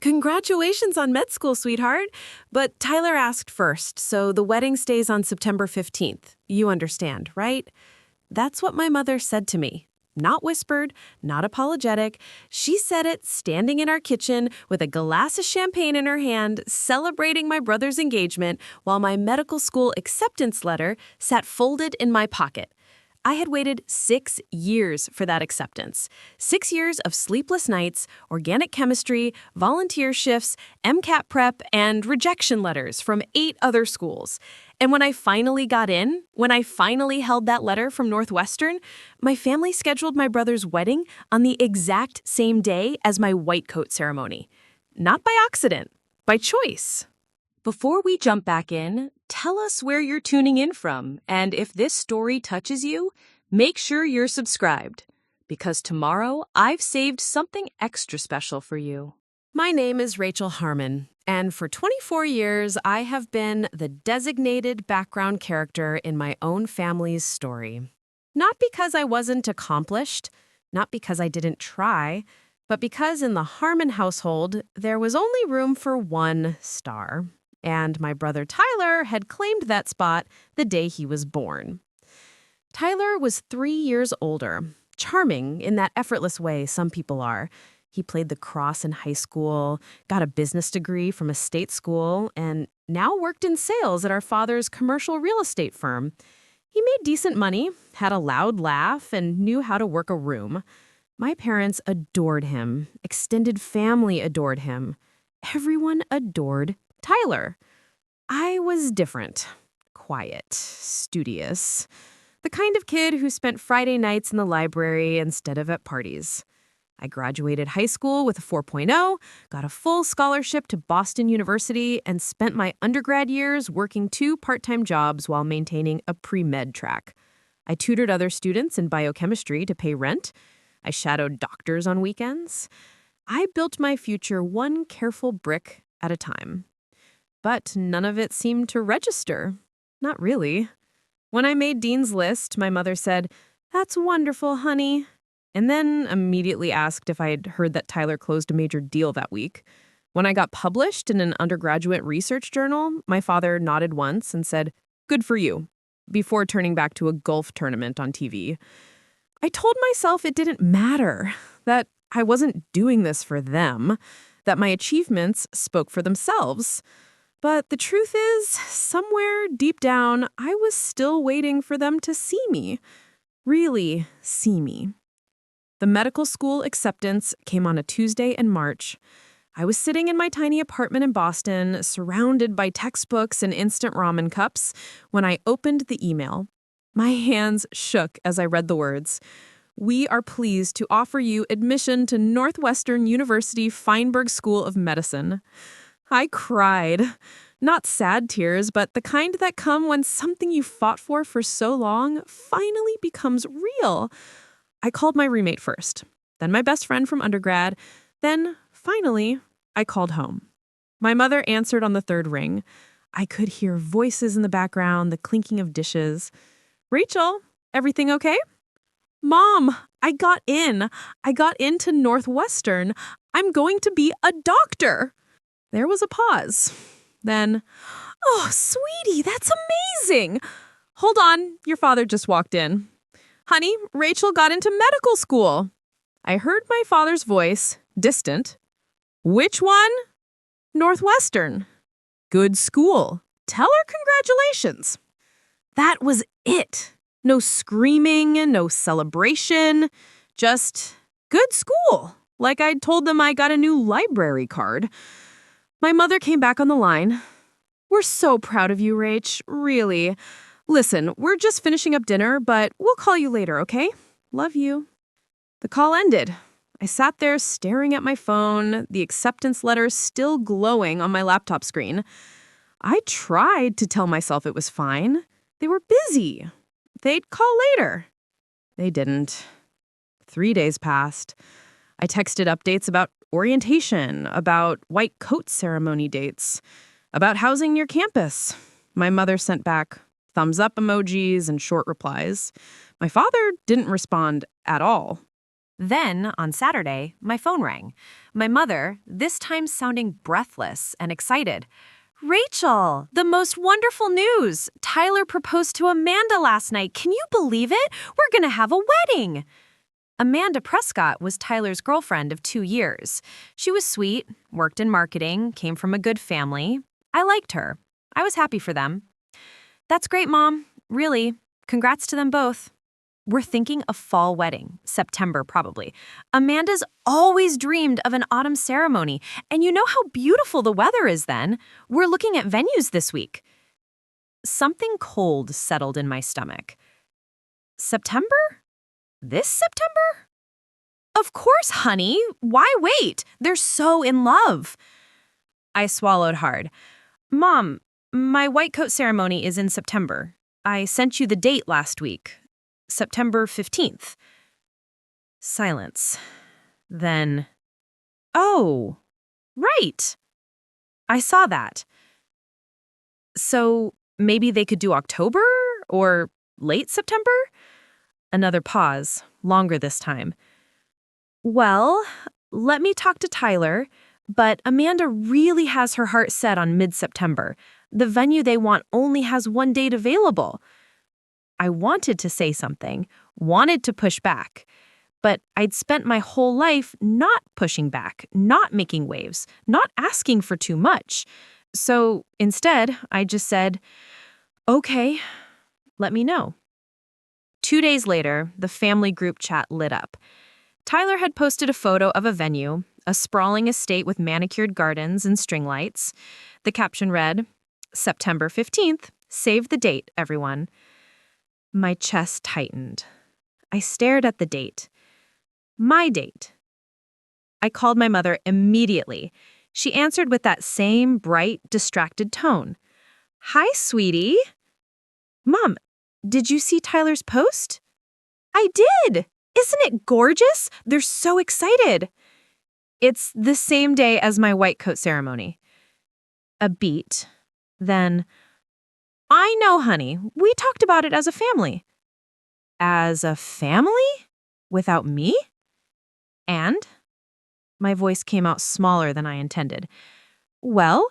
Congratulations on med school, sweetheart. But Tyler asked first, so the wedding stays on September 15th. You understand, right? That's what my mother said to me. Not whispered, not apologetic. She said it standing in our kitchen with a glass of champagne in her hand, celebrating my brother's engagement, while my medical school acceptance letter sat folded in my pocket. I had waited 6 years for that acceptance. 6 years of sleepless nights, organic chemistry, volunteer shifts, MCAT prep, and rejection letters from 8 other schools. And when I finally got in, when I finally held that letter from Northwestern, my family scheduled my brother's wedding on the exact same day as my white coat ceremony. Not by accident, by choice. Before we jump back in, tell us where you're tuning in from, and if this story touches you, make sure you're subscribed, because tomorrow I've saved something extra special for you. My name is Rachel Harmon, and for 24 years I have been the designated background character in my own family's story. Not because I wasn't accomplished, not because I didn't try, but because in the Harmon household there was only room for one star. And my brother Tyler had claimed that spot the day he was born. Tyler was 3 years older, charming in that effortless way some people are. He played the cross in high school, got a business degree from a state school, and now worked in sales at our father's commercial real estate firm. He made decent money, had a loud laugh, and knew how to work a room. My parents adored him. Extended family adored him. Everyone adored Tyler. I was different. Quiet, studious. The kind of kid who spent Friday nights in the library instead of at parties. I graduated high school with a 4.0, got a full scholarship to Boston University, and spent my undergrad years working 2 part-time jobs while maintaining a pre-med track. I tutored other students in biochemistry to pay rent. I shadowed doctors on weekends. I built my future one careful brick at a time. But none of it seemed to register. Not really. When I made Dean's List, my mother said, "That's wonderful, honey," and then immediately asked if I had heard that Tyler closed a major deal that week. When I got published in an undergraduate research journal, my father nodded once and said, "Good for you," before turning back to a golf tournament on TV. I told myself it didn't matter, that I wasn't doing this for them, that my achievements spoke for themselves. But the truth is, somewhere deep down, I was still waiting for them to see me. Really see me. The medical school acceptance came on a Tuesday in March. I was sitting in my tiny apartment in Boston, surrounded by textbooks and instant ramen cups, when I opened the email. My hands shook as I read the words. "We are pleased to offer you admission to Northwestern University Feinberg School of Medicine." I cried. Not sad tears, but the kind that come when something you fought for so long finally becomes real. I called my roommate first, then my best friend from undergrad, then, finally, I called home. My mother answered on the 3rd ring. I could hear voices in the background, the clinking of dishes. "Rachel, everything okay?" "Mom, I got in. I got into Northwestern. I'm going to be a doctor." There was a pause. Then, "Oh, sweetie, that's amazing." "Hold on, your father just walked in." "Honey, Rachel got into medical school." I heard my father's voice, distant. "Which one?" "Northwestern." "Good school. Tell her congratulations." That was it. No screaming, no celebration, just good school. Like I'd told them I got a new library card. My mother came back on the line. "We're so proud of you, Rach, really. Listen, we're just finishing up dinner, but we'll call you later, okay? Love you." The call ended. I sat there staring at my phone, the acceptance letter still glowing on my laptop screen. I tried to tell myself it was fine. They were busy. They'd call later. They didn't. 3 days passed. I texted updates about orientation, about white coat ceremony dates, about housing near campus. My mother sent back thumbs up emojis and short replies. My father didn't respond at all. Then, on Saturday, my phone rang. My mother, this time sounding breathless and excited. Rachel, the most wonderful news! Tyler proposed to Amanda last night. Can you believe it? We're gonna have a wedding! Amanda Prescott was Tyler's girlfriend of 2 years. She was sweet, worked in marketing, came from a good family. I liked her. I was happy for them. That's great, Mom. Really. Congrats to them both. We're thinking a fall wedding, September probably. Amanda's always dreamed of an autumn ceremony, and you know how beautiful the weather is then. We're looking at venues this week. Something cold settled in my stomach. September? This September? Of course, honey. Why wait? They're so in love. I swallowed hard. Mom, my white coat ceremony is in September. I sent you the date last week. September 15th. Silence. Then, oh, right. I saw that. So maybe they could do October or late September? Another pause, longer this time. Well, let me talk to Tyler, but Amanda really has her heart set on mid-September. The venue they want only has one date available. I wanted to say something, wanted to push back, but I'd spent my whole life not pushing back, not making waves, not asking for too much. So instead, I just said, okay, let me know. 2 days later, the family group chat lit up. Tyler had posted a photo of a venue, a sprawling estate with manicured gardens and string lights. The caption read, September 15th, save the date, everyone. My chest tightened. I stared at the date. My date. I called my mother immediately. She answered with that same bright, distracted tone. Hi, sweetie. Mom, did you see Tyler's post? I did. Isn't it gorgeous? They're so excited. It's the same day as my white coat ceremony. A beat. Then, I know, honey. We talked about it as a family. As a family? Without me? And? My voice came out smaller than I intended. Well,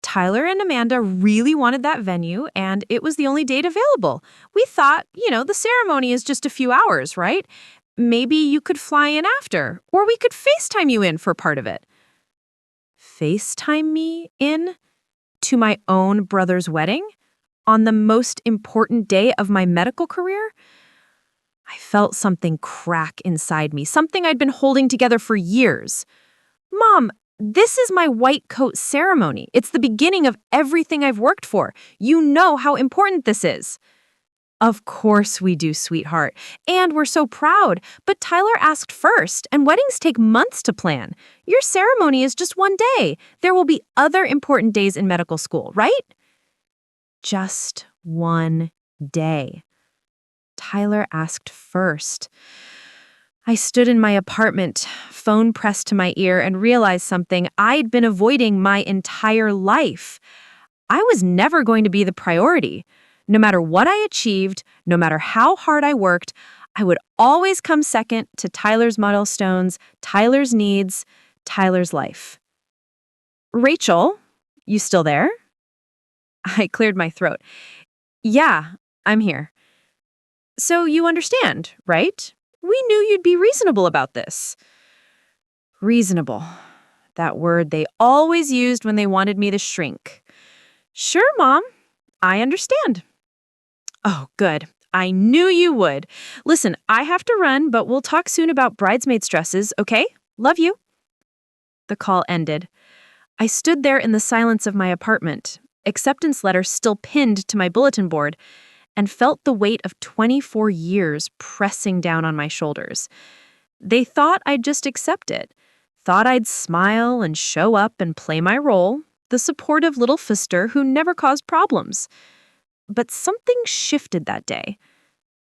Tyler and Amanda really wanted that venue, and it was the only date available. We thought, the ceremony is just a few hours, right? Maybe you could fly in after, or we could FaceTime you in for part of it. FaceTime me in? To my own brother's wedding? On the most important day of my medical career? I felt something crack inside me, something I'd been holding together for years. Mom, this is my white coat ceremony. It's the beginning of everything I've worked for. You know how important this is. Of course we do, sweetheart. And we're so proud. But Tyler asked first, and weddings take months to plan. Your ceremony is just one day. There will be other important days in medical school, right? Just one day. Tyler asked first. I stood in my apartment, phone pressed to my ear, and realized something I'd been avoiding my entire life. I was never going to be the priority. No matter what I achieved, no matter how hard I worked, I would always come second to Tyler's milestones, Tyler's needs, Tyler's life. Rachel, you still there? I cleared my throat. Yeah, I'm here. So you understand, right? We knew you'd be reasonable about this. Reasonable. That word they always used when they wanted me to shrink. Sure, Mom. I understand. Oh, good. I knew you would. Listen, I have to run, but we'll talk soon about bridesmaids' dresses, okay? Love you. The call ended. I stood there in the silence of my apartment, acceptance letter still pinned to my bulletin board, and felt the weight of 24 years pressing down on my shoulders. They thought I'd just accept it, thought I'd smile and show up and play my role, the supportive little sister who never caused problems. But something shifted that day.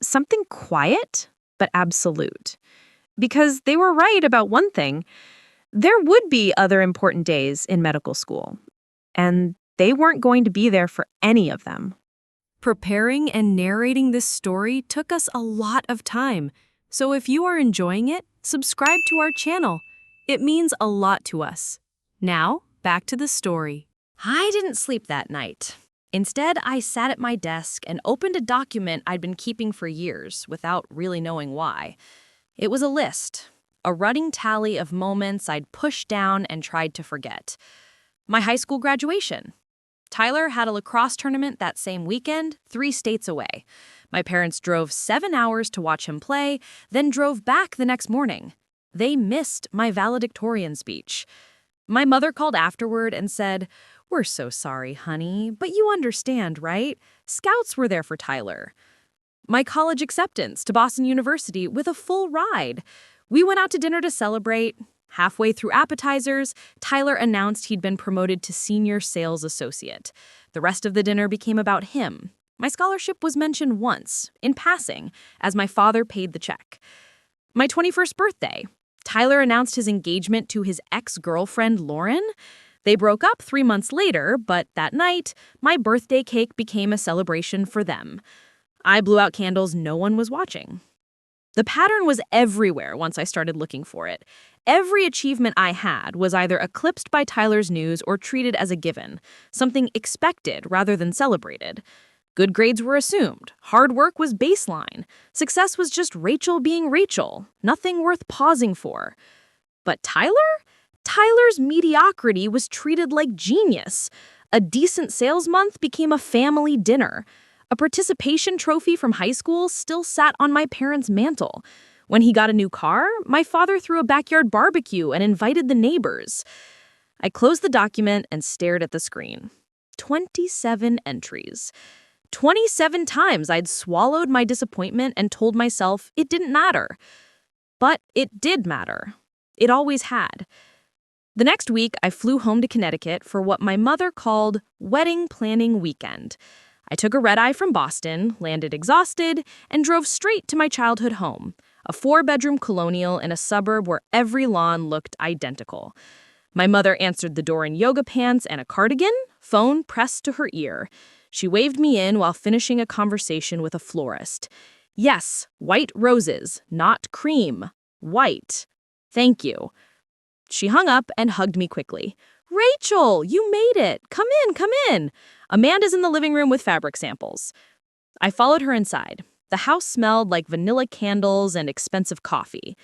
Something quiet, but absolute. Because they were right about one thing. There would be other important days in medical school, and they weren't going to be there for any of them. Preparing and narrating this story took us a lot of time. So if you are enjoying it, subscribe to our channel. It means a lot to us. Now, back to the story. I didn't sleep that night. Instead, I sat at my desk and opened a document I'd been keeping for years without really knowing why. It was a list, a running tally of moments I'd pushed down and tried to forget. My high school graduation. Tyler had a lacrosse tournament that same weekend, 3 states away. My parents drove 7 hours to watch him play, then drove back the next morning. They missed my valedictorian speech. My mother called afterward and said, "We're so sorry, honey, but you understand, right? Scouts were there for Tyler." My college acceptance to Boston University with a full ride. We went out to dinner to celebrate. Halfway through appetizers, Tyler announced he'd been promoted to senior sales associate. The rest of the dinner became about him. My scholarship was mentioned once, in passing, as my father paid the check. My 21st birthday, Tyler announced his engagement to his ex-girlfriend, Lauren. They broke up 3 months later, but that night, my birthday cake became a celebration for them. I blew out candles no one was watching. The pattern was everywhere once I started looking for it. Every achievement I had was either eclipsed by Tyler's news or treated as a given, something expected rather than celebrated. Good grades were assumed. Hard work was baseline. Success was just Rachel being Rachel, nothing worth pausing for. But Tyler? Tyler's mediocrity was treated like genius. A decent sales month became a family dinner. A participation trophy from high school still sat on my parents' mantle. When he got a new car, my father threw a backyard barbecue and invited the neighbors. I closed the document and stared at the screen. 27 entries. 27 times I'd swallowed my disappointment and told myself it didn't matter. But it did matter. It always had. The next week, I flew home to Connecticut for what my mother called wedding planning weekend. I took a red-eye from Boston, landed exhausted, and drove straight to my childhood home, a 4-bedroom colonial in a suburb where every lawn looked identical. My mother answered the door in yoga pants and a cardigan, phone pressed to her ear. She waved me in while finishing a conversation with a florist. Yes, white roses, not cream. White. Thank you. She hung up and hugged me quickly. "Rachel, you made it. Come in, come in." Amanda's in the living room with fabric samples. I followed her inside. The house smelled like vanilla candles and expensive coffee.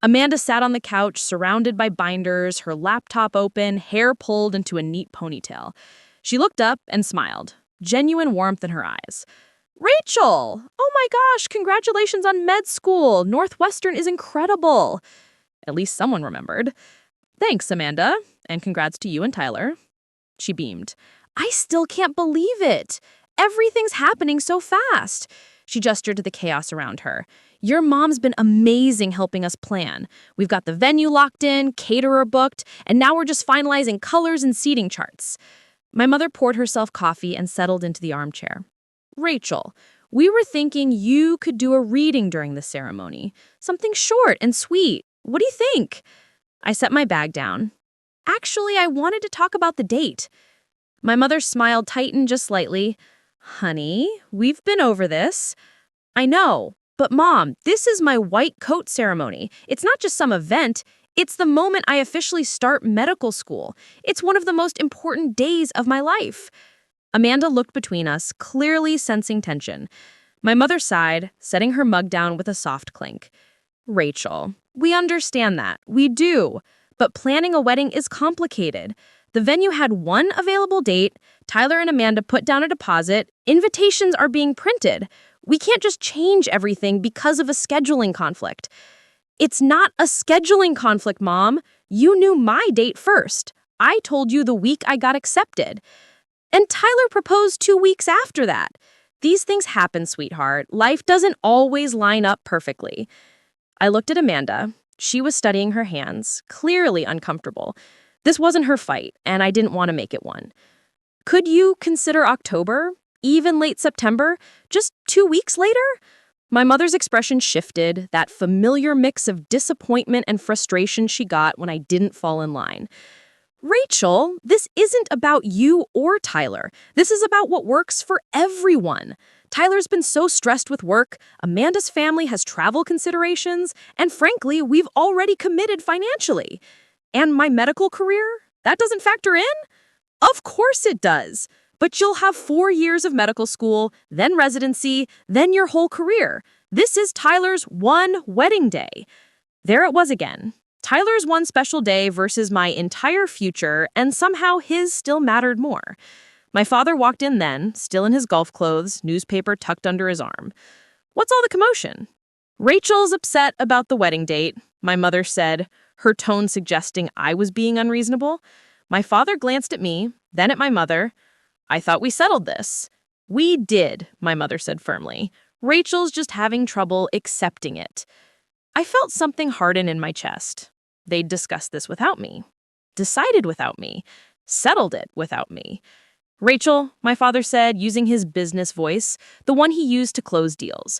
Amanda sat on the couch, surrounded by binders, her laptop open, hair pulled into a neat ponytail. She looked up and smiled, genuine warmth in her eyes. "Rachel! Oh my gosh, congratulations on med school. Northwestern is incredible." At least someone remembered. "Thanks, Amanda, and congrats to you and Tyler." She beamed. "I still can't believe it. Everything's happening so fast." She gestured to the chaos around her. "Your mom's been amazing helping us plan. We've got the venue locked in, caterer booked, and now we're just finalizing colors and seating charts." My mother poured herself coffee and settled into the armchair. "Rachel, we were thinking you could do a reading during the ceremony. Something short and sweet. What do you think?" I set my bag down. "Actually, I wanted to talk about the date." My mother's smile tightened just slightly. "Honey, we've been over this." "I know, but Mom, this is my white coat ceremony. It's not just some event. It's the moment I officially start medical school. It's one of the most important days of my life." Amanda looked between us, clearly sensing tension. My mother sighed, setting her mug down with a soft clink. "Rachel, we understand that. We do. But planning a wedding is complicated. The venue had one available date. Tyler and Amanda put down a deposit. Invitations are being printed. We can't just change everything because of a scheduling conflict." "It's not a scheduling conflict, Mom. You knew my date first. I told you the week I got accepted. And Tyler proposed 2 weeks after that. These things happen, sweetheart. Life doesn't always line up perfectly." I looked at Amanda. She was studying her hands, clearly uncomfortable. This wasn't her fight, and I didn't want to make it one. "Could you consider October? Even late September? Just 2 weeks later?" My mother's expression shifted, that familiar mix of disappointment and frustration she got when I didn't fall in line. Rachel, this isn't about you or Tyler. This is about what works for everyone. Tyler's been so stressed with work, Amanda's family has travel considerations, and frankly, we've already committed financially. And my medical career? That doesn't factor in? Of course it does. But you'll have 4 years of medical school, then residency, then your whole career. This is Tyler's one wedding day. There it was again. Tyler's one special day versus my entire future, and somehow his still mattered more. My father walked in then, still in his golf clothes, newspaper tucked under his arm. What's all the commotion? Rachel's upset about the wedding date, my mother said, her tone suggesting I was being unreasonable. My father glanced at me, then at my mother. I thought we settled this. We did, my mother said firmly. Rachel's just having trouble accepting it. I felt something harden in my chest. They'd discussed this without me, decided without me, settled it without me. Rachel, my father said, using his business voice, the one he used to close deals.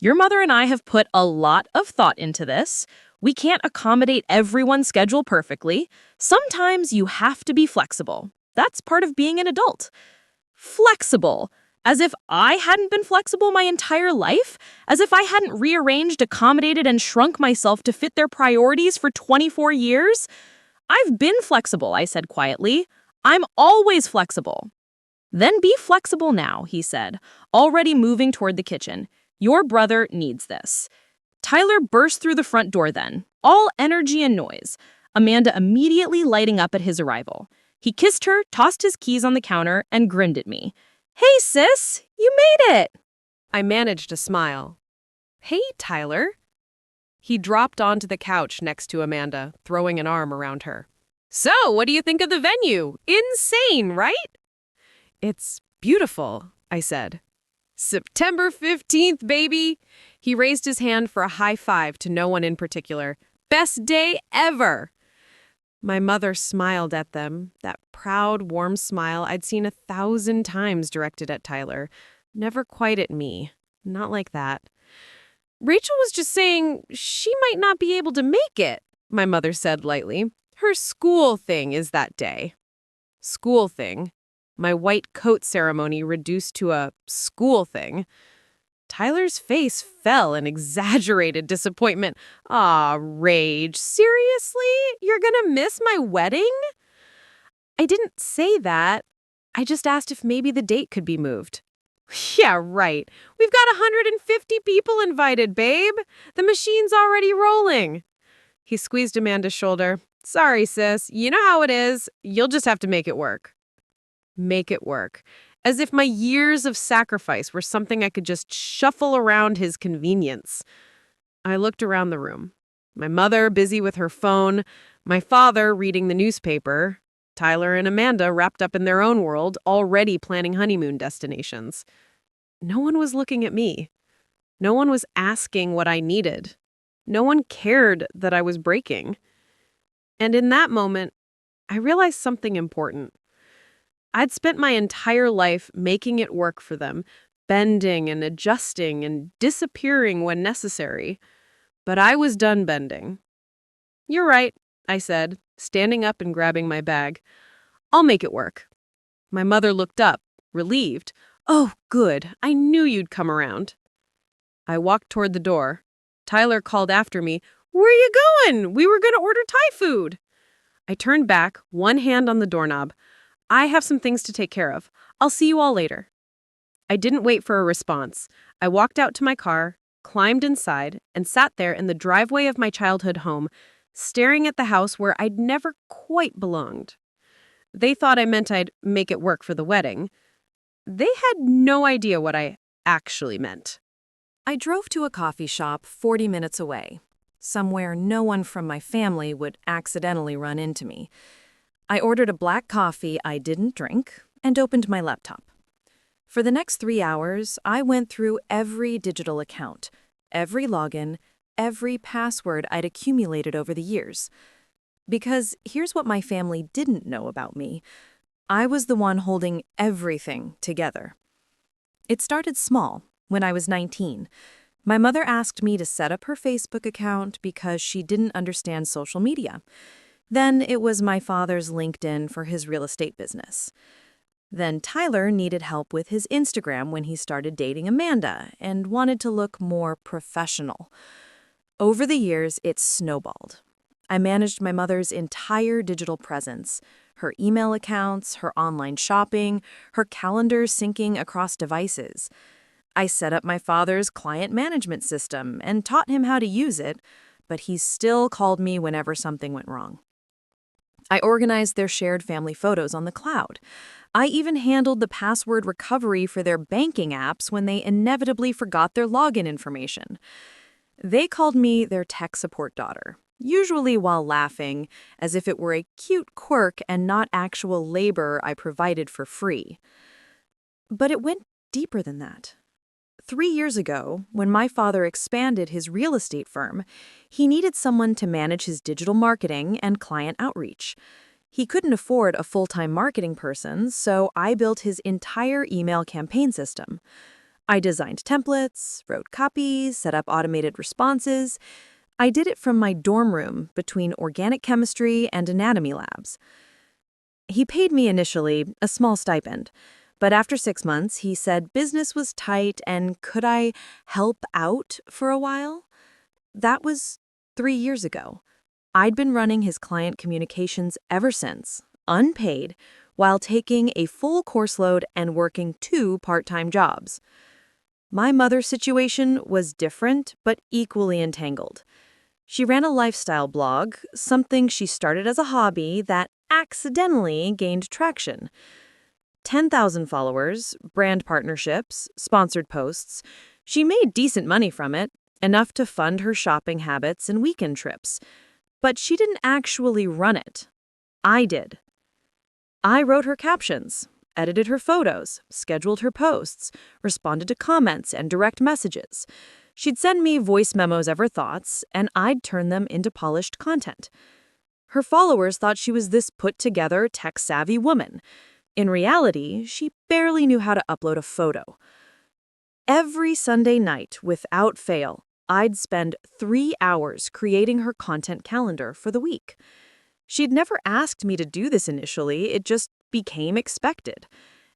Your mother and I have put a lot of thought into this. We can't accommodate everyone's schedule perfectly. Sometimes you have to be flexible. That's part of being an adult. Flexible. As if I hadn't been flexible my entire life? As if I hadn't rearranged, accommodated, and shrunk myself to fit their priorities for 24 years? I've been flexible, I said quietly. I'm always flexible. Then be flexible now, he said, already moving toward the kitchen. Your brother needs this. Tyler burst through the front door then, all energy and noise, Amanda immediately lighting up at his arrival. He kissed her, tossed his keys on the counter, and grinned at me. Hey, sis, you made it. I managed a smile. Hey, Tyler. He dropped onto the couch next to Amanda, throwing an arm around her. So, what do you think of the venue? Insane, right? It's beautiful, I said. September 15th, baby. He raised his hand for a high five to no one in particular. Best day ever. My mother smiled at them, that proud, warm smile I'd seen 1,000 times directed at Tyler. Never quite at me. Not like that. Rachel was just saying she might not be able to make it, my mother said lightly. Her school thing is that day. School thing? My white coat ceremony reduced to a school thing? Tyler's face fell in exaggerated disappointment. Aw, Rage, seriously? You're gonna miss my wedding? I didn't say that. I just asked if maybe the date could be moved. Yeah, right. We've got 150 people invited, babe. The machine's already rolling. He squeezed Amanda's shoulder. Sorry, sis. You know how it is. You'll just have to make it work. Make it work. As if my years of sacrifice were something I could just shuffle around his convenience. I looked around the room. My mother busy with her phone, my father reading the newspaper, Tyler and Amanda wrapped up in their own world, already planning honeymoon destinations. No one was looking at me. No one was asking what I needed. No one cared that I was breaking. And in that moment, I realized something important. I'd spent my entire life making it work for them, bending and adjusting and disappearing when necessary. But I was done bending. You're right, I said, standing up and grabbing my bag. I'll make it work. My mother looked up, relieved. Oh, good. I knew you'd come around. I walked toward the door. Tyler called after me. Where are you going? We were going to order Thai food. I turned back, one hand on the doorknob. I have some things to take care of. I'll see you all later. I didn't wait for a response. I walked out to my car, climbed inside, and sat there in the driveway of my childhood home, staring at the house where I'd never quite belonged. They thought I meant I'd make it work for the wedding. They had no idea what I actually meant. I drove to a coffee shop 40 minutes away, somewhere no one from my family would accidentally run into me. I ordered a black coffee I didn't drink and opened my laptop. For the next 3 hours, I went through every digital account, every login, every password I'd accumulated over the years. Because here's what my family didn't know about me. I was the one holding everything together. It started small, when I was 19. My mother asked me to set up her Facebook account because she didn't understand social media. Then it was my father's LinkedIn for his real estate business. Then Tyler needed help with his Instagram when he started dating Amanda and wanted to look more professional. Over the years, it snowballed. I managed my mother's entire digital presence, her email accounts, her online shopping, her calendar syncing across devices. I set up my father's client management system and taught him how to use it, but he still called me whenever something went wrong. I organized their shared family photos on the cloud. I even handled the password recovery for their banking apps when they inevitably forgot their login information. They called me their tech support daughter, usually while laughing, as if it were a cute quirk and not actual labor I provided for free. But it went deeper than that. 3 years ago, when my father expanded his real estate firm, he needed someone to manage his digital marketing and client outreach. He couldn't afford a full-time marketing person, so I built his entire email campaign system. I designed templates, wrote copies, set up automated responses. I did it from my dorm room between organic chemistry and anatomy labs. He paid me initially a small stipend, but after 6 months, he said business was tight and could I help out for a while? That was 3 years ago. I'd been running his client communications ever since, unpaid, while taking a full course load and working 2 part-time jobs. My mother's situation was different but equally entangled. She ran a lifestyle blog, something she started as a hobby that accidentally gained traction. 10,000 followers, brand partnerships, sponsored posts. She made decent money from it, enough to fund her shopping habits and weekend trips. But she didn't actually run it. I did. I wrote her captions, edited her photos, scheduled her posts, responded to comments and direct messages. She'd send me voice memos of her thoughts, and I'd turn them into polished content. Her followers thought she was this put-together, tech-savvy woman. In reality, she barely knew how to upload a photo. Every Sunday night, without fail, I'd spend 3 hours creating her content calendar for the week. She'd never asked me to do this initially, it just became expected.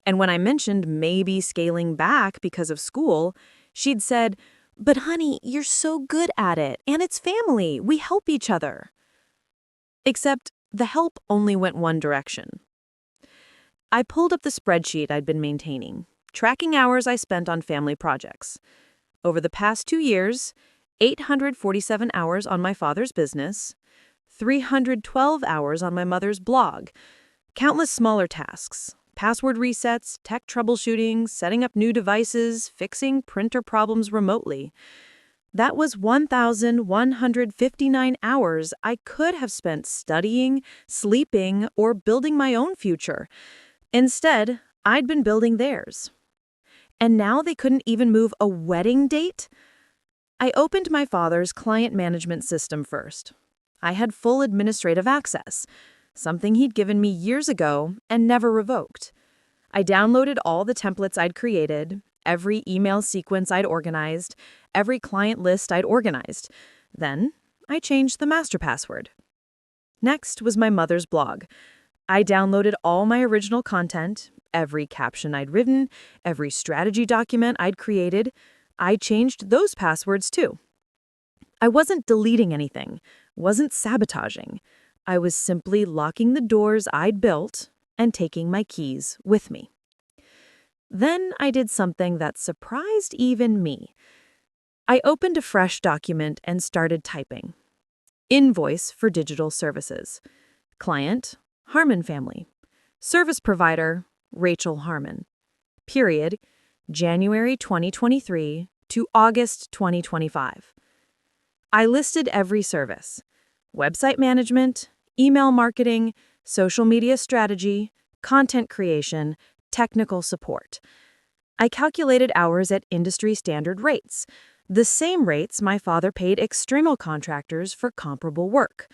And when I mentioned maybe scaling back because of school, she'd said, "But honey, you're so good at it, and it's family, we help each other." Except the help only went one direction. I pulled up the spreadsheet I'd been maintaining, tracking hours I spent on family projects. Over the past 2 years, 847 hours on my father's business, 312 hours on my mother's blog, countless smaller tasks, password resets, tech troubleshooting, setting up new devices, fixing printer problems remotely. That was 1,159 hours I could have spent studying, sleeping, or building my own future. Instead, I'd been building theirs. And now they couldn't even move a wedding date? I opened my father's client management system first. I had full administrative access, something he'd given me years ago and never revoked. I downloaded all the templates I'd created, every email sequence I'd organized, every client list I'd organized. Then I changed the master password. Next was my mother's blog. I downloaded all my original content, every caption I'd written, every strategy document I'd created. I changed those passwords too. I wasn't deleting anything, wasn't sabotaging. I was simply locking the doors I'd built and taking my keys with me. Then I did something that surprised even me. I opened a fresh document and started typing. Invoice for digital services. Client, Harmon family. Service provider, Rachel Harmon. Period, January 2023 to August 2025. I listed every service: website management, email marketing, social media strategy, content creation, technical support. I calculated hours at industry standard rates, the same rates my father paid external contractors for comparable work.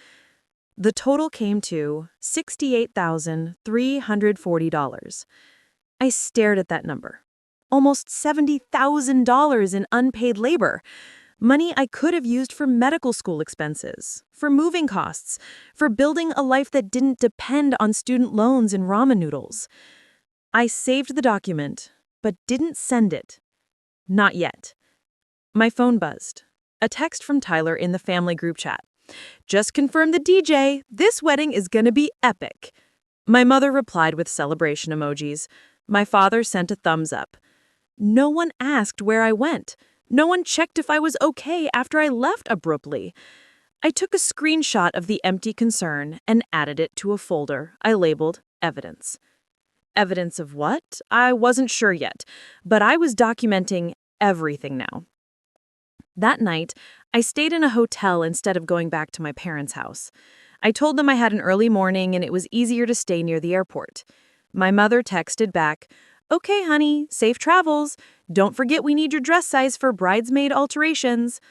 The total came to $68,340. I stared at that number. Almost $70,000 in unpaid labor. Money I could have used for medical school expenses, for moving costs, for building a life that didn't depend on student loans and ramen noodles. I saved the document, but didn't send it. Not yet. My phone buzzed. A text from Tyler in the family group chat. "Just confirmed the DJ. This wedding is gonna be epic." My mother replied with celebration emojis. My father sent a thumbs up. No one asked where I went. No one checked if I was okay after I left abruptly. I took a screenshot of the empty concern and added it to a folder I labeled evidence. Evidence of what? I wasn't sure yet, but I was documenting everything now. That night, I stayed in a hotel instead of going back to my parents' house. I told them I had an early morning and it was easier to stay near the airport. My mother texted back, "Okay, honey, safe travels. Don't forget we need your dress size for bridesmaid alterations."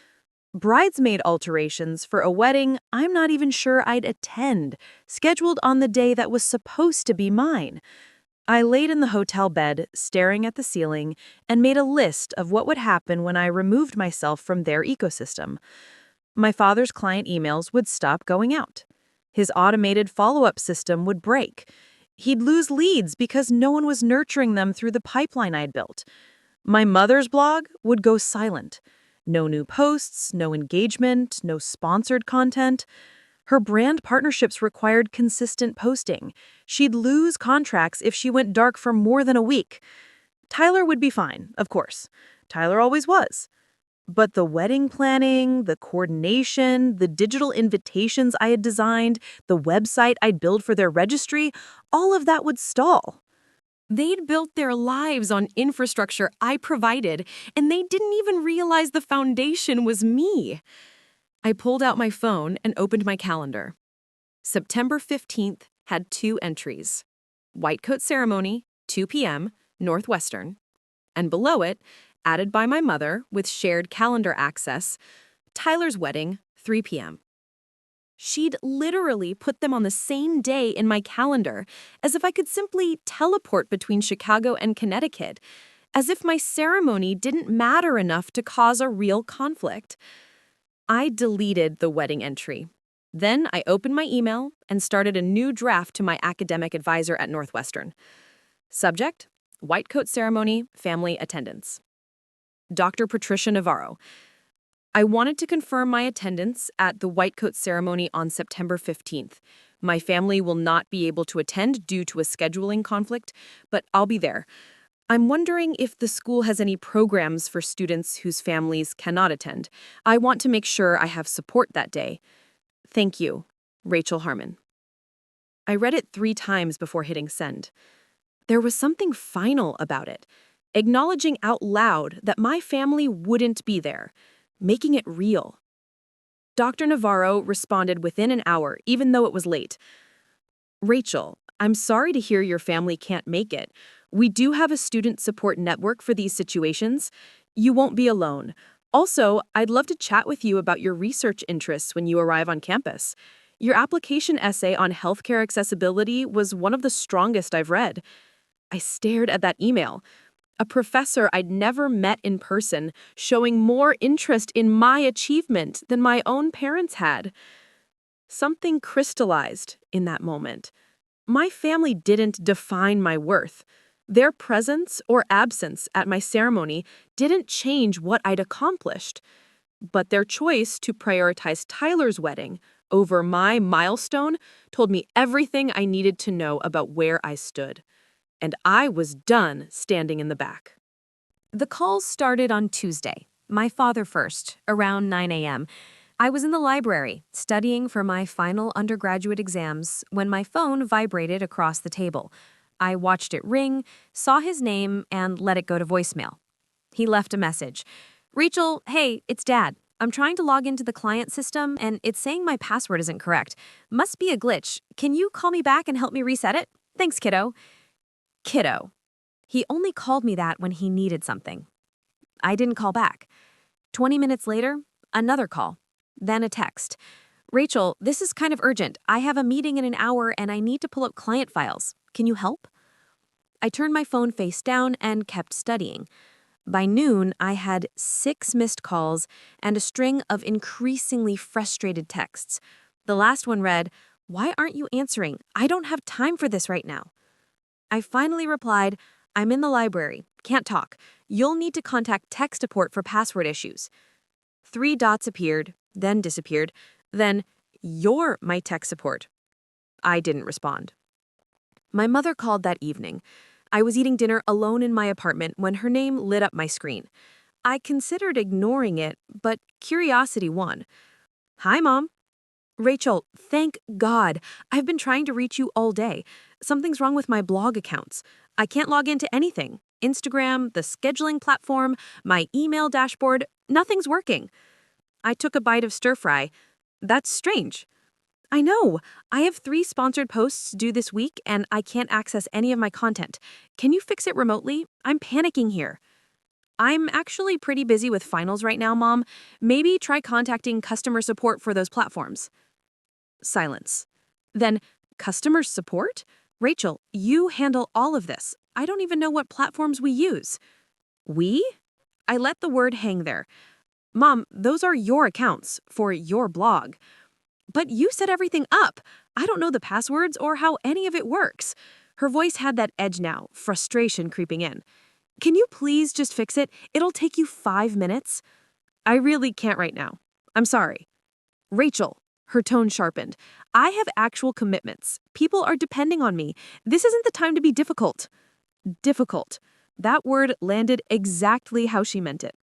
Bridesmaid alterations for a wedding I'm not even sure I'd attend, scheduled on the day that was supposed to be mine. I laid in the hotel bed, staring at the ceiling, and made a list of what would happen when I removed myself from their ecosystem. My father's client emails would stop going out. His automated follow-up system would break. He'd lose leads because no one was nurturing them through the pipeline I'd built. My mother's blog would go silent. No new posts, no engagement, no sponsored content. Her brand partnerships required consistent posting. She'd lose contracts if she went dark for more than a week. Tyler would be fine, of course. Tyler always was. But the wedding planning, the coordination, the digital invitations I had designed, the website I'd build for their registry, all of that would stall. They'd built their lives on infrastructure I provided, and they didn't even realize the foundation was me. I pulled out my phone and opened my calendar. September 15th had 2 entries. White coat ceremony, 2 p.m., Northwestern. And below it, added by my mother with shared calendar access, Tyler's wedding, 3 p.m. She'd literally put them on the same day in my calendar, as if I could simply teleport between Chicago and Connecticut, as if my ceremony didn't matter enough to cause a real conflict. I deleted the wedding entry. Then I opened my email and started a new draft to my academic advisor at Northwestern. Subject: white coat ceremony, family attendance. Dr. Patricia Navarro. I wanted to confirm my attendance at the white coat ceremony on September 15th. My family will not be able to attend due to a scheduling conflict, but I'll be there. I'm wondering if the school has any programs for students whose families cannot attend. I want to make sure I have support that day. Thank you, Rachel Harmon. I read it 3 times before hitting send. There was something final about it, acknowledging out loud that my family wouldn't be there, making it real. Dr. Navarro responded within an hour, even though it was late. "Rachel, I'm sorry to hear your family can't make it. We do have a student support network for these situations. You won't be alone. Also, I'd love to chat with you about your research interests when you arrive on campus. Your application essay on healthcare accessibility was one of the strongest I've read." I stared at that email. A professor I'd never met in person, showing more interest in my achievement than my own parents had. Something crystallized in that moment. My family didn't define my worth. Their presence or absence at my ceremony didn't change what I'd accomplished. But their choice to prioritize Tyler's wedding over my milestone told me everything I needed to know about where I stood. And I was done standing in the back. The calls started on Tuesday, my father first, around 9 a.m. I was in the library, studying for my final undergraduate exams, when my phone vibrated across the table. I watched it ring, saw his name, and let it go to voicemail. He left a message. "Rachel, hey, it's Dad. I'm trying to log into the client system, and it's saying my password isn't correct. Must be a glitch. Can you call me back and help me reset it? Thanks, kiddo." Kiddo. He only called me that when he needed something. I didn't call back. 20 minutes later, another call. Then a text. "Rachel, this is kind of urgent. I have a meeting in an hour and I need to pull up client files. Can you help?" I turned my phone face down and kept studying. By noon, I had 6 missed calls and a string of increasingly frustrated texts. The last one read, "Why aren't you answering? I don't have time for this right now." I finally replied, "I'm in the library. Can't talk. You'll need to contact tech support for password issues." 3 dots appeared, then disappeared. Then, "You're my tech support." I didn't respond. My mother called that evening. I was eating dinner alone in my apartment when her name lit up my screen. I considered ignoring it, but curiosity won. "Hi, Mom." "Rachel, thank God. I've been trying to reach you all day. Something's wrong with my blog accounts. I can't log into anything. Instagram, the scheduling platform, my email dashboard, nothing's working." I took a bite of stir fry. "That's strange." "I know. I have 3 sponsored posts due this week and I can't access any of my content. Can you fix it remotely? I'm panicking here." "I'm actually pretty busy with finals right now, Mom. Maybe try contacting customer support for those platforms." Silence. Then, customer support? "Rachel, you handle all of this. I don't even know what platforms we use." "We?" I let the word hang there. "Mom, those are your accounts for your blog." "But you set everything up. I don't know the passwords or how any of it works." Her voice had that edge now, frustration creeping in. "Can you please just fix it? It'll take you 5 minutes." "I really can't right now. I'm sorry." "Rachel," her tone sharpened, "I have actual commitments. People are depending on me. This isn't the time to be difficult." Difficult. That word landed exactly how she meant it.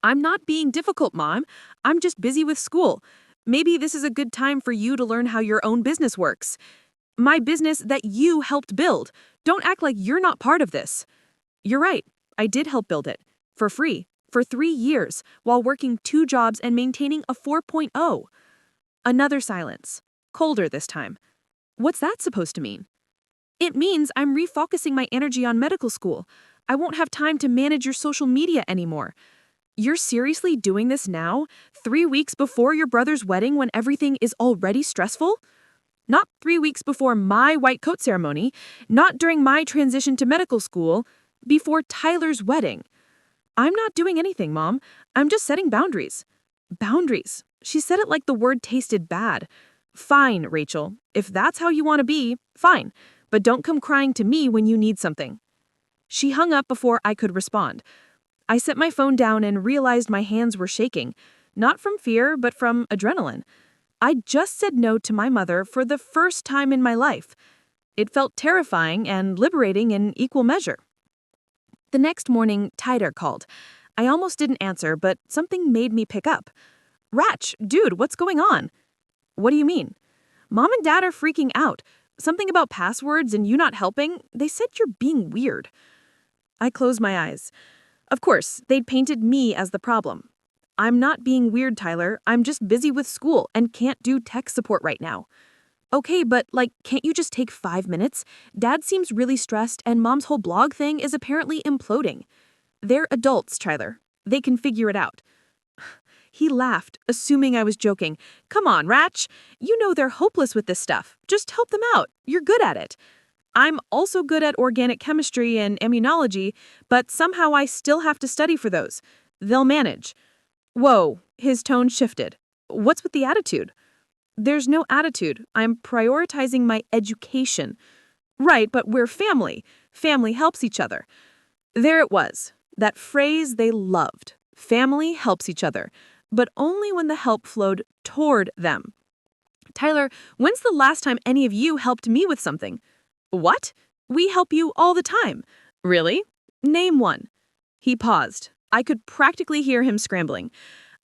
"I'm not being difficult, Mom. I'm just busy with school. Maybe this is a good time for you to learn how your own business works." "My business that you helped build. Don't act like you're not part of this." "You're right. I did help build it. For free. For 3 years, while working 2 jobs and maintaining a 4.0. Another silence. Colder this time. "What's that supposed to mean?" "It means I'm refocusing my energy on medical school. I won't have time to manage your social media anymore." "You're seriously doing this now? 3 weeks before your brother's wedding when everything is already stressful?" "Not 3 weeks before my white coat ceremony. Not during my transition to medical school. Before Tyler's wedding." "I'm not doing anything, Mom. I'm just setting boundaries." Boundaries. She said it like the word tasted bad. "Fine, Rachel. If that's how you want to be, fine. But don't come crying to me when you need something." She hung up before I could respond. I set my phone down and realized my hands were shaking, not from fear, but from adrenaline. I just said no to my mother for the first time in my life. It felt terrifying and liberating in equal measure. The next morning, Tyler called. I almost didn't answer, but something made me pick up. "Rach, dude, what's going on?" "What do you mean?" "Mom and Dad are freaking out. Something about passwords and you not helping. They said you're being weird." I closed my eyes. Of course, they'd painted me as the problem. "I'm not being weird, Tyler. I'm just busy with school and can't do tech support right now." "Okay, but can't you just take 5 minutes? Dad seems really stressed and Mom's whole blog thing is apparently imploding." "They're adults, Tyler. They can figure it out." He laughed, assuming I was joking. "Come on, Rach. You know they're hopeless with this stuff. Just help them out. You're good at it." "I'm also good at organic chemistry and immunology, but somehow I still have to study for those. They'll manage." Whoa, his tone shifted. "What's with the attitude?" "There's no attitude. I'm prioritizing my education." "Right, but we're family. Family helps each other." There it was, that phrase they loved. Family helps each other, but only when the help flowed toward them. "Tyler, when's the last time any of you helped me with something?" "What? We help you all the time." "Really? Name one." He paused. I could practically hear him scrambling.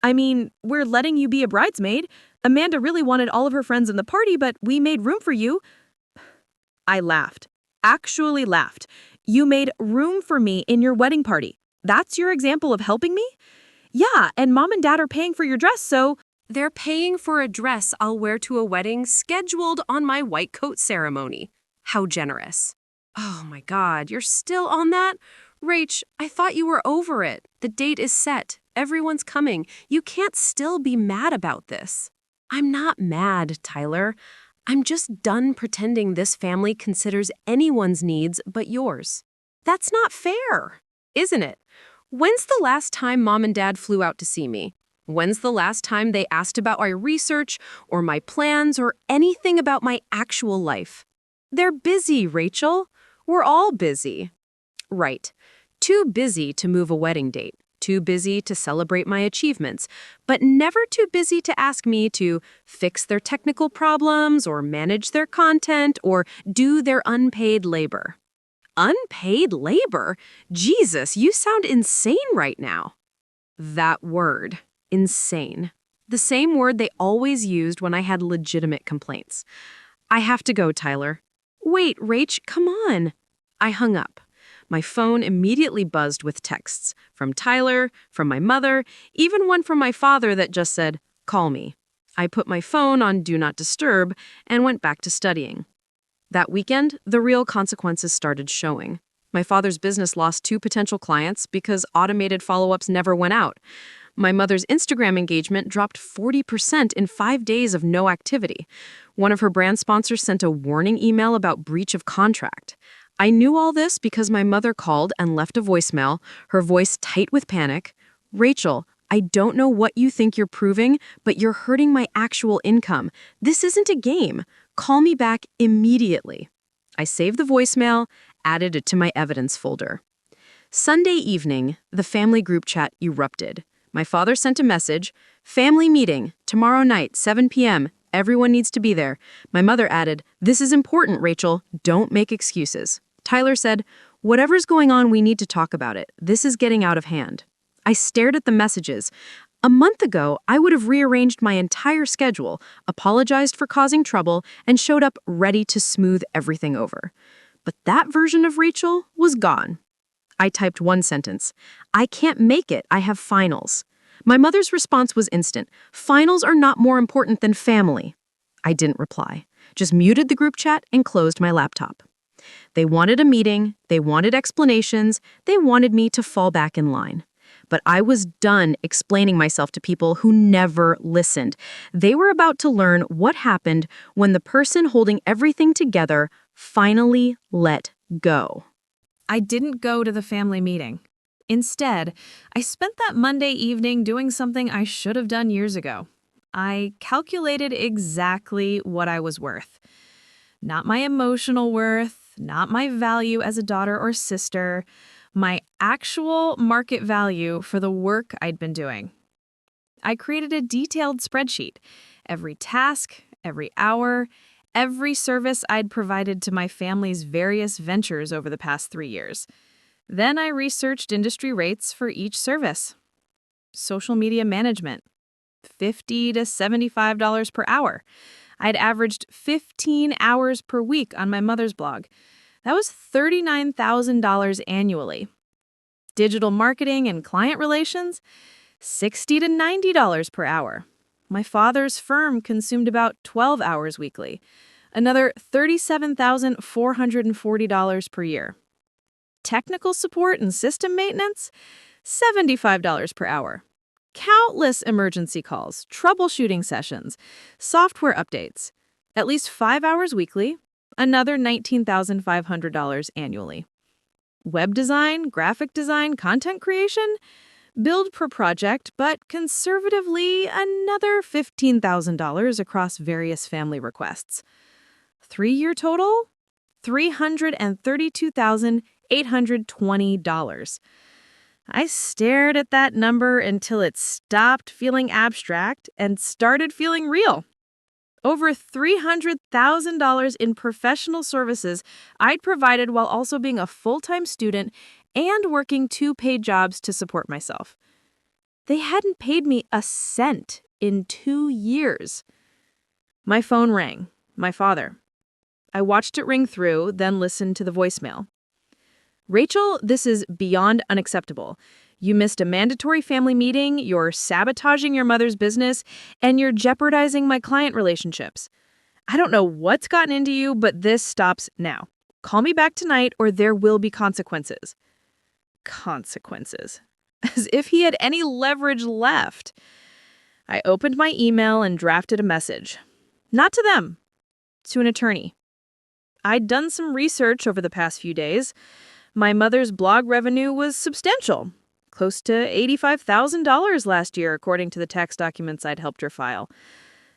"I mean, we're letting you be a bridesmaid. Amanda really wanted all of her friends in the party, but we made room for you." I laughed. Actually laughed. "You made room for me in your wedding party. That's your example of helping me?" "Yeah, and Mom and Dad are paying for your dress, so—" "They're paying for a dress I'll wear to a wedding scheduled on my white coat ceremony. How generous." "Oh my God, you're still on that? Rach, I thought you were over it. The date is set. Everyone's coming. You can't still be mad about this." "I'm not mad, Tyler. I'm just done pretending this family considers anyone's needs but yours." "That's not fair, isn't it? When's the last time Mom and Dad flew out to see me? When's the last time they asked about my research or my plans or anything about my actual life? They're busy, Rachel. We're all busy. Right. Too busy to move a wedding date. Too busy to celebrate my achievements, but never too busy to ask me to fix their technical problems or manage their content or do their unpaid labor. Unpaid labor? Jesus, you sound insane right now. That word, insane. The same word they always used when I had legitimate complaints. I have to go, Tyler. Wait, Rach, come on. I hung up. My phone immediately buzzed with texts from Tyler, from my mother, even one from my father that just said, "Call me." I put my phone on Do Not Disturb and went back to studying. That weekend, the real consequences started showing. My father's business lost 2 potential clients because automated follow-ups never went out. My mother's Instagram engagement dropped 40% in 5 days of no activity. One of her brand sponsors sent a warning email about breach of contract. I knew all this because my mother called and left a voicemail, her voice tight with panic. "Rachel, I don't know what you think you're proving, but you're hurting my actual income. This isn't a game. Call me back immediately." I saved the voicemail, added it to my evidence folder. Sunday evening, the family group chat erupted. My father sent a message, "Family meeting, tomorrow night, 7 p.m. Everyone needs to be there." My mother added, "This is important, Rachel. Don't make excuses." Tyler said, "Whatever's going on, we need to talk about it. This is getting out of hand." I stared at the messages. A month ago, I would have rearranged my entire schedule, apologized for causing trouble, and showed up ready to smooth everything over. But that version of Rachel was gone. I typed one sentence. "I can't make it. I have finals." My mother's response was instant. "Finals are not more important than family." I didn't reply, just muted the group chat and closed my laptop. They wanted a meeting, they wanted explanations, they wanted me to fall back in line. But I was done explaining myself to people who never listened. They were about to learn what happened when the person holding everything together finally let go. I didn't go to the family meeting. Instead, I spent that Monday evening doing something I should have done years ago. I calculated exactly what I was worth. Not my emotional worth, not my value as a daughter or sister, my actual market value for the work I'd been doing. I created a detailed spreadsheet. Every task, every hour, every service I'd provided to my family's various ventures over the past 3 years. Then I researched industry rates for each service. Social media management, $50 to $75 per hour. I'd averaged 15 hours per week on my mother's blog. That was $39,000 annually. Digital marketing and client relations, $60 to $90 per hour. My father's firm consumed about 12 hours weekly, another $37,440 per year. Technical support and system maintenance, $75 per hour. Countless emergency calls, troubleshooting sessions, software updates, at least 5 hours weekly, another $19,500 annually. Web design, graphic design, content creation, billed per project, but conservatively another $15,000 across various family requests. 3-year total, $332,820. I stared at that number until it stopped feeling abstract and started feeling real. Over $300,000 in professional services I'd provided while also being a full-time student and working 2 paid jobs to support myself. They hadn't paid me a cent in 2 years. My phone rang. My father. I watched it ring through, then listened to the voicemail. "Rachel, this is beyond unacceptable. You missed a mandatory family meeting, you're sabotaging your mother's business, and you're jeopardizing my client relationships. I don't know what's gotten into you, but this stops now. Call me back tonight or there will be consequences." Consequences. As if he had any leverage left. I opened my email and drafted a message. Not to them, to an attorney. I'd done some research over the past few days. My mother's blog revenue was substantial. close to $85,000 last year, according to the tax documents I'd helped her file.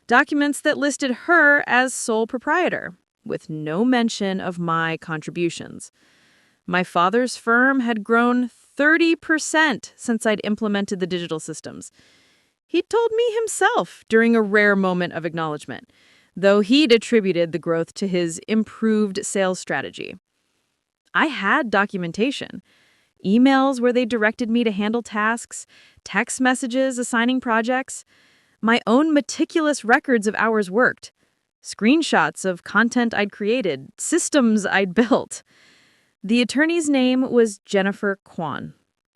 Documents that listed her as sole proprietor, with no mention of my contributions. My father's firm had grown 30% since I'd implemented the digital systems. He'd told me himself during a rare moment of acknowledgement, though he'd attributed the growth to his improved sales strategy. I had documentation. Emails where they directed me to handle tasks, text messages assigning projects, my own meticulous records of hours worked, screenshots of content I'd created, systems I'd built. The attorney's name was Jennifer Kwan.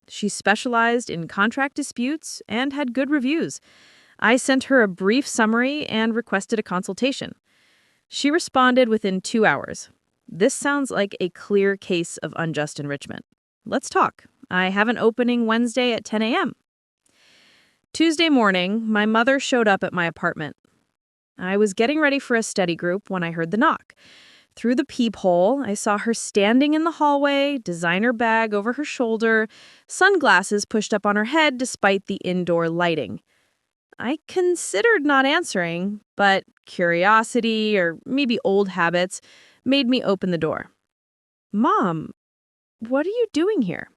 She specialized in contract disputes and had good reviews. I sent her a brief summary and requested a consultation. She responded within 2 hours. This sounds like a clear case of unjust enrichment. Let's talk. I have an opening Wednesday at 10 a.m. Tuesday morning, my mother showed up at my apartment. I was getting ready for a study group when I heard the knock. Through the peephole, I saw her standing in the hallway, designer bag over her shoulder, sunglasses pushed up on her head despite the indoor lighting. I considered not answering, but curiosity, or maybe old habits, made me open the door. "Mom, what are you doing here?"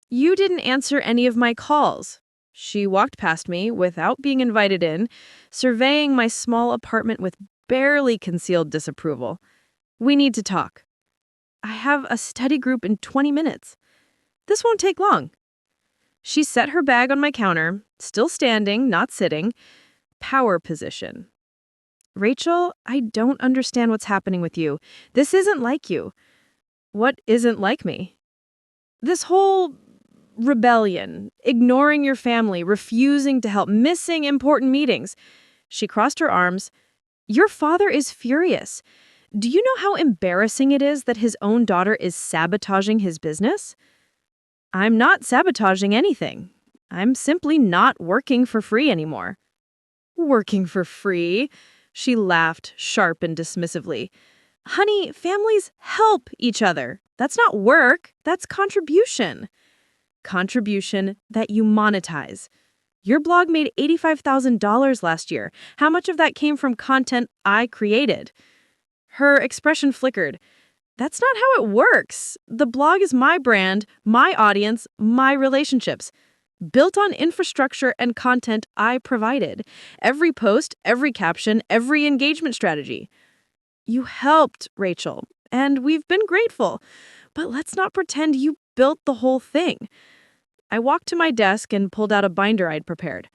"You didn't answer any of my calls." She walked past me without being invited in, surveying my small apartment with barely concealed disapproval. "We need to talk." "I have a study group in 20 minutes. "This won't take long." She set her bag on my counter, still standing, not sitting. Power position. "Rachel, I don't understand what's happening with you. This isn't like you." "What isn't like me?" "This whole rebellion, ignoring your family, refusing to help, missing important meetings." She crossed her arms. "Your father is furious. Do you know how embarrassing it is that his own daughter is sabotaging his business?" "I'm not sabotaging anything. I'm simply not working for free anymore." "Working for free?" She laughed, sharp and dismissively. "Honey, families help each other. That's not work, that's contribution." "Contribution that you monetize. Your blog made $85,000 last year. How much of that came from content I created?" Her expression flickered. "That's not how it works. The blog is my brand, my audience, my relationships. Built on infrastructure and content I provided. Every post, every caption, every engagement strategy." "You helped, Rachel, and we've been grateful. But let's not pretend you built the whole thing." I walked to my desk and pulled out a binder I'd prepared.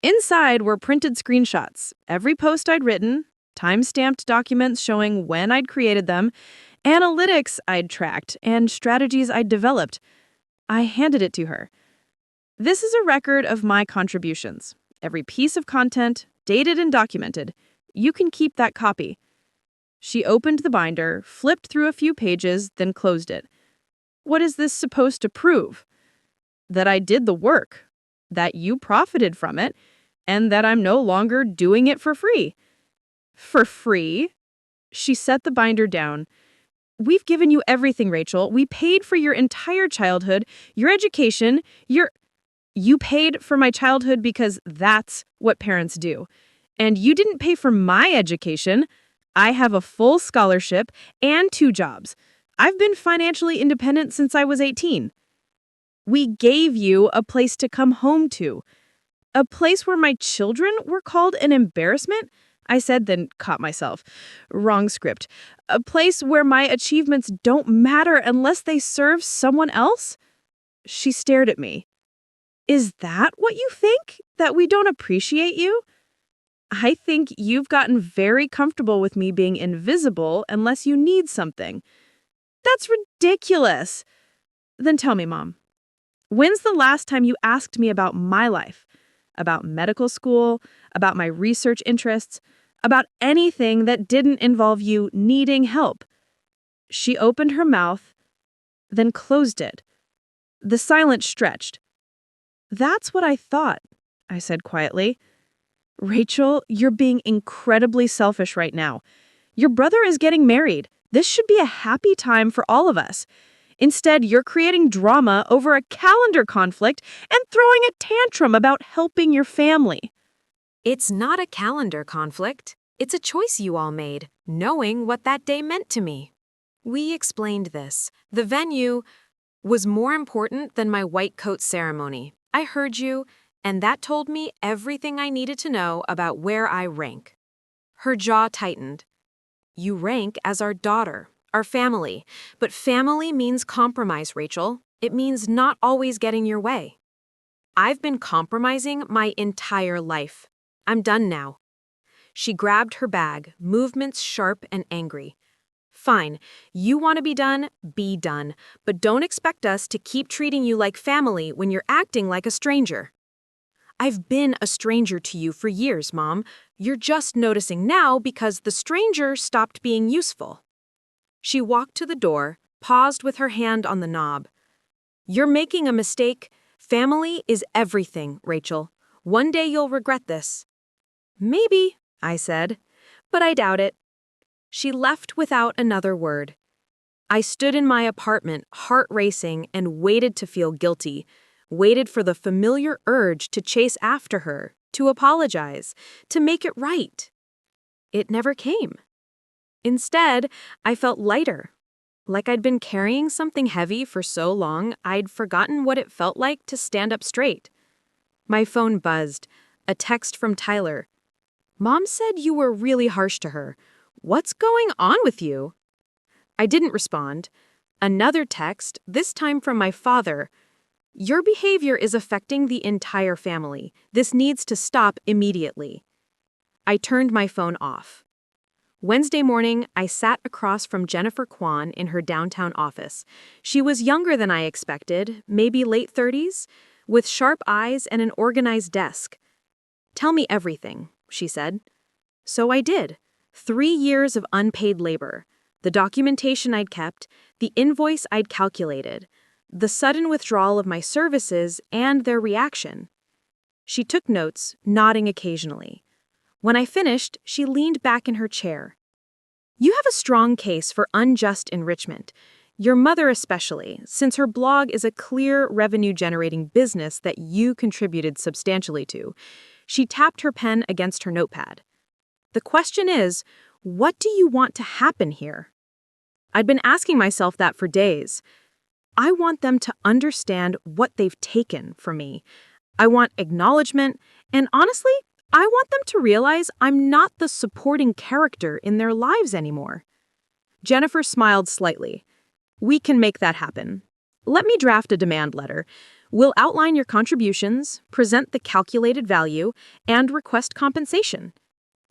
Inside were printed screenshots, every post I'd written, time-stamped documents showing when I'd created them, analytics I'd tracked, and strategies I'd developed. I handed it to her. "This is a record of my contributions. Every piece of content, dated and documented. You can keep that copy." She opened the binder, flipped through a few pages, then closed it. "What is this supposed to prove?" "That I did the work, that you profited from it, and that I'm no longer doing it for free." "For free?" She set the binder down. "We've given you everything, Rachel. We paid for your entire childhood, your education, You paid for my childhood because that's what parents do. And you didn't pay for my education. I have a full scholarship and 2 jobs. I've been financially independent since I was 18. We gave you a place to come home to. A place where my children were called an embarrassment?" I said, then caught myself. Wrong script. "A place where my achievements don't matter unless they serve someone else?" She stared at me. "Is that what you think? That we don't appreciate you?" "I think you've gotten very comfortable with me being invisible unless you need something." "That's ridiculous." "Then tell me, Mom, when's the last time you asked me about my life? About medical school? About my research interests? About anything that didn't involve you needing help?" She opened her mouth, then closed it. The silence stretched. "That's what I thought," I said quietly. "Rachel, you're being incredibly selfish right now. Your brother is getting married. This should be a happy time for all of us. Instead, you're creating drama over a calendar conflict and throwing a tantrum about helping your family. It's not a calendar conflict. It's a choice you all made, knowing what that day meant to me. We explained this. The venue was more important than my white coat ceremony. I heard you, and that told me everything I needed to know about where I rank. Her jaw tightened. You rank as our daughter, our family. But family means compromise, Rachel. It means not always getting your way. I've been compromising my entire life. I'm done now. She grabbed her bag, movements sharp and angry. Fine, you want to be done, but don't expect us to keep treating you like family when you're acting like a stranger. I've been a stranger to you for years, Mom. You're just noticing now because the stranger stopped being useful. She walked to the door, paused with her hand on the knob. You're making a mistake. Family is everything, Rachel. One day you'll regret this. Maybe, I said, but I doubt it. She left without another word. I stood in my apartment, heart racing, and waited to feel guilty, waited for the familiar urge to chase after her, to apologize, to make it right. It never came. Instead, I felt lighter, like I'd been carrying something heavy for so long I'd forgotten what it felt like to stand up straight. My phone buzzed, a text from Tyler. Mom said you were really harsh to her. What's going on with you? I didn't respond. Another text, this time from my father. Your behavior is affecting the entire family. This needs to stop immediately. I turned my phone off. Wednesday morning, I sat across from Jennifer Kwan in her downtown office. She was younger than I expected, maybe late 30s, with sharp eyes and an organized desk. Tell me everything, she said. So I did. 3 years of unpaid labor, the documentation I'd kept, the invoice I'd calculated, the sudden withdrawal of my services, and their reaction. She took notes, nodding occasionally. When I finished, she leaned back in her chair. You have a strong case for unjust enrichment, your mother especially, since her blog is a clear revenue-generating business that you contributed substantially to. She tapped her pen against her notepad. The question is, what do you want to happen here? I'd been asking myself that for days. I want them to understand what they've taken from me. I want acknowledgement, and honestly, I want them to realize I'm not the supporting character in their lives anymore. Jennifer smiled slightly. We can make that happen. Let me draft a demand letter. We'll outline your contributions, present the calculated value, and request compensation.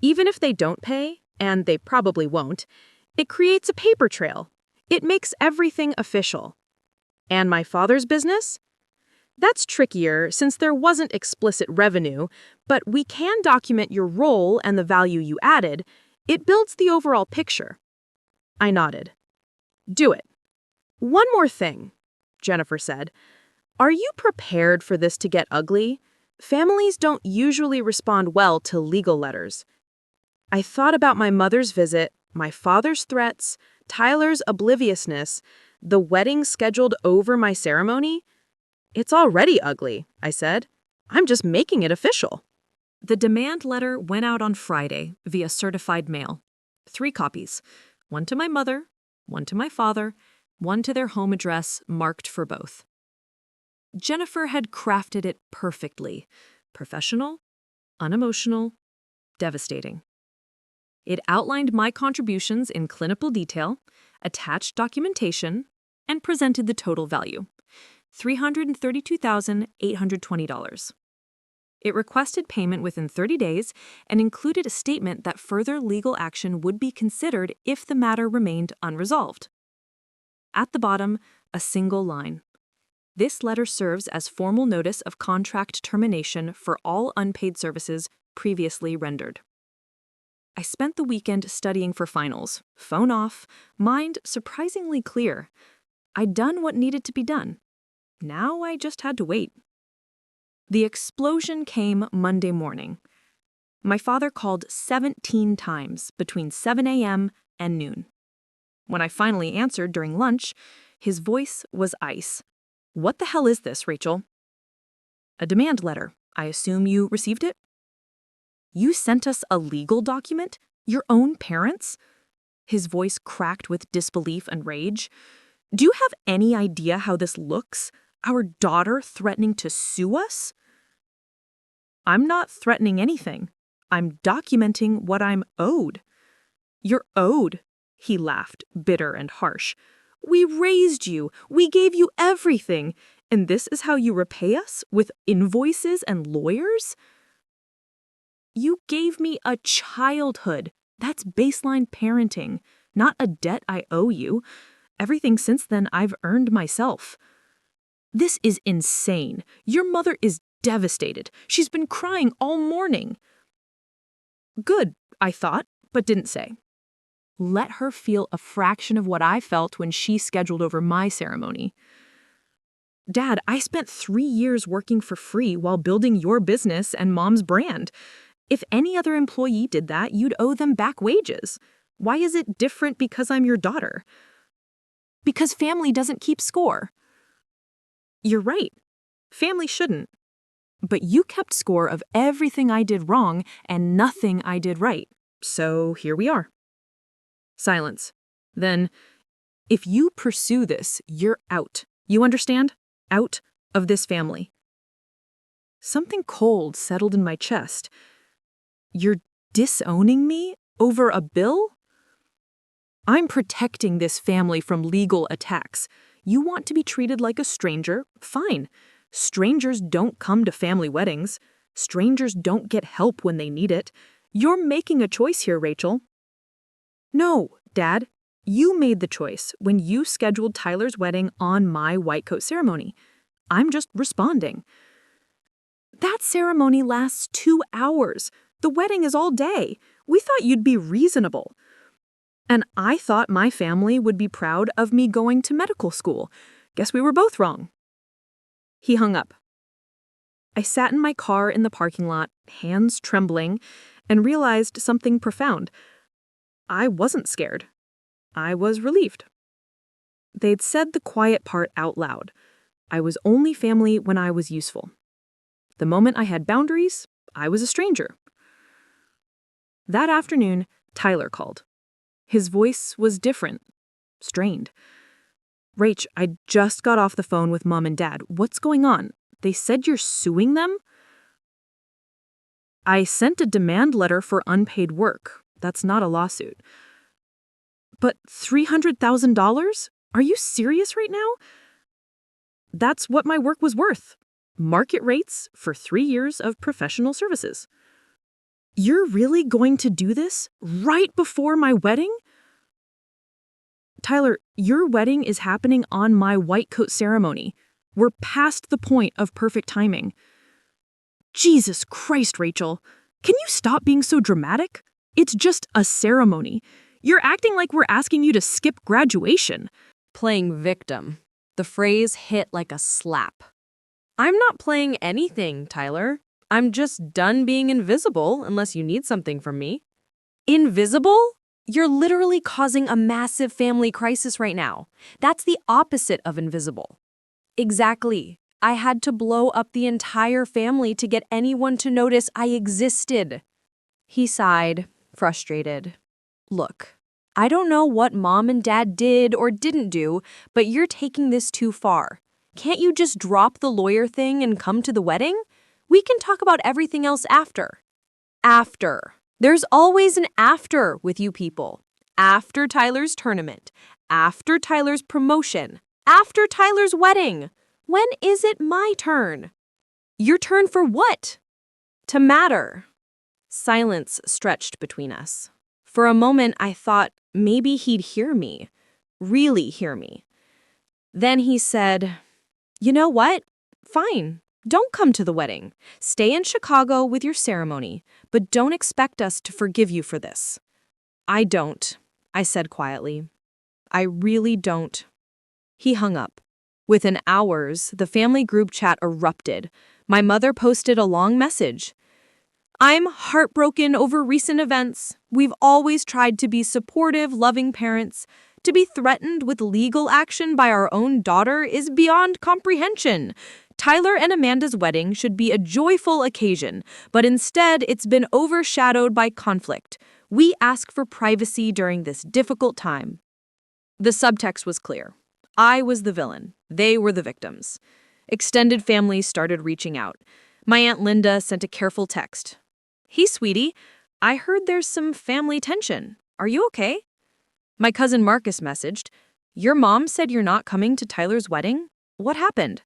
Even if they don't pay, and they probably won't, it creates a paper trail. It makes everything official. And my father's business? That's trickier since there wasn't explicit revenue, but we can document your role and the value you added. It builds the overall picture. I nodded. Do it. One more thing, Jennifer said. Are you prepared for this to get ugly? Families don't usually respond well to legal letters. I thought about my mother's visit, my father's threats, Tyler's obliviousness, the wedding scheduled over my ceremony. It's already ugly, I said. I'm just making it official. The demand letter went out on Friday via certified mail. 3 copies. One to my mother, one to my father, one to their home address marked for both. Jennifer had crafted it perfectly. Professional, unemotional, devastating. It outlined my contributions in clinical detail, attached documentation, and presented the total value, $332,820. It requested payment within 30 days and included a statement that further legal action would be considered if the matter remained unresolved. At the bottom, a single line. This letter serves as formal notice of contract termination for all unpaid services previously rendered. I spent the weekend studying for finals, phone off, mind surprisingly clear. I'd done what needed to be done. Now I just had to wait. The explosion came Monday morning. My father called 17 times between 7 a.m. and noon. When I finally answered during lunch, His voice was ice. "What the hell is this, Rachel?" "A demand letter. I assume you received it?" "You sent us a legal document? Your own parents?" His voice cracked with disbelief and rage. "Do you have any idea how this looks? Our daughter threatening to sue us?" "I'm not threatening anything. I'm documenting what I'm owed." "You're owed," he laughed, bitter and harsh. "We raised you. We gave you everything. And this is how you repay us? With invoices and lawyers?" "You gave me a childhood. That's baseline parenting, not a debt I owe you. Everything since then I've earned myself." "This is insane. Your mother is devastated. She's been crying all morning." "Good," I thought, but didn't say. Let her feel a fraction of what I felt when she scheduled over my ceremony. "Dad, I spent 3 years working for free while building your business and Mom's brand. If any other employee did that, you'd owe them back wages. Why is it different because I'm your daughter?" "Because family doesn't keep score." "You're right. Family shouldn't. But you kept score of everything I did wrong and nothing I did right. So here we are." Silence. Then, "If you pursue this, you're out. You understand? Out of this family." Something cold settled in my chest. "You're disowning me over a bill?" "I'm protecting this family from legal attacks. You want to be treated like a stranger? Fine. Strangers don't come to family weddings. Strangers don't get help when they need it. You're making a choice here, Rachel." "No, Dad. You made the choice when you scheduled Tyler's wedding on my white coat ceremony. I'm just responding." "That ceremony lasts 2 hours. The wedding is all day. We thought you'd be reasonable." "And I thought my family would be proud of me going to medical school. Guess we were both wrong." He hung up. I sat in my car in the parking lot, hands trembling, and realized something profound. I wasn't scared. I was relieved. They'd said the quiet part out loud. I was only family when I was useful. The moment I had boundaries, I was a stranger. That afternoon, Tyler called. His voice was different, strained. "Rach, I just got off the phone with Mom and Dad. What's going on? They said you're suing them?" "I sent a demand letter for unpaid work. That's not a lawsuit." "But $300,000? Are you serious right now?" "That's what my work was worth. Market rates for 3 years of professional services." "You're really going to do this right before my wedding?" "Tyler, your wedding is happening on my white coat ceremony. We're past the point of perfect timing." "Jesus Christ, Rachel. Can you stop being so dramatic? It's just a ceremony. You're acting like we're asking you to skip graduation." Playing victim. The phrase hit like a slap. I'm not playing anything, Tyler. I'm just done being invisible unless you need something from me. Invisible? You're literally causing a massive family crisis right now. That's the opposite of invisible. Exactly. I had to blow up the entire family to get anyone to notice I existed. He sighed, frustrated. Look, I don't know what Mom and Dad did or didn't do, but you're taking this too far. Can't you just drop the lawyer thing and come to the wedding? We can talk about everything else after. After. There's always an after with you people. After Tyler's tournament. After Tyler's promotion. After Tyler's wedding. When is it my turn? Your turn for what? To matter. Silence stretched between us. For a moment, I thought maybe he'd hear me. Really hear me. Then he said, "You know what? Fine. Don't come to the wedding. Stay in Chicago with your ceremony, but don't expect us to forgive you for this." "I don't," I said quietly. "I really don't." He hung up. Within hours, the family group chat erupted. My mother posted a long message. "I'm heartbroken over recent events. We've always tried to be supportive, loving parents. To be threatened with legal action by our own daughter is beyond comprehension. Tyler and Amanda's wedding should be a joyful occasion, but instead it's been overshadowed by conflict. We ask for privacy during this difficult time. The subtext was clear. I was the villain. They were the victims. Extended families started reaching out. My Aunt Linda sent a careful text. "Hey, sweetie, I heard there's some family tension. Are you okay?" My cousin Marcus messaged, "Your mom said you're not coming to Tyler's wedding? What happened?"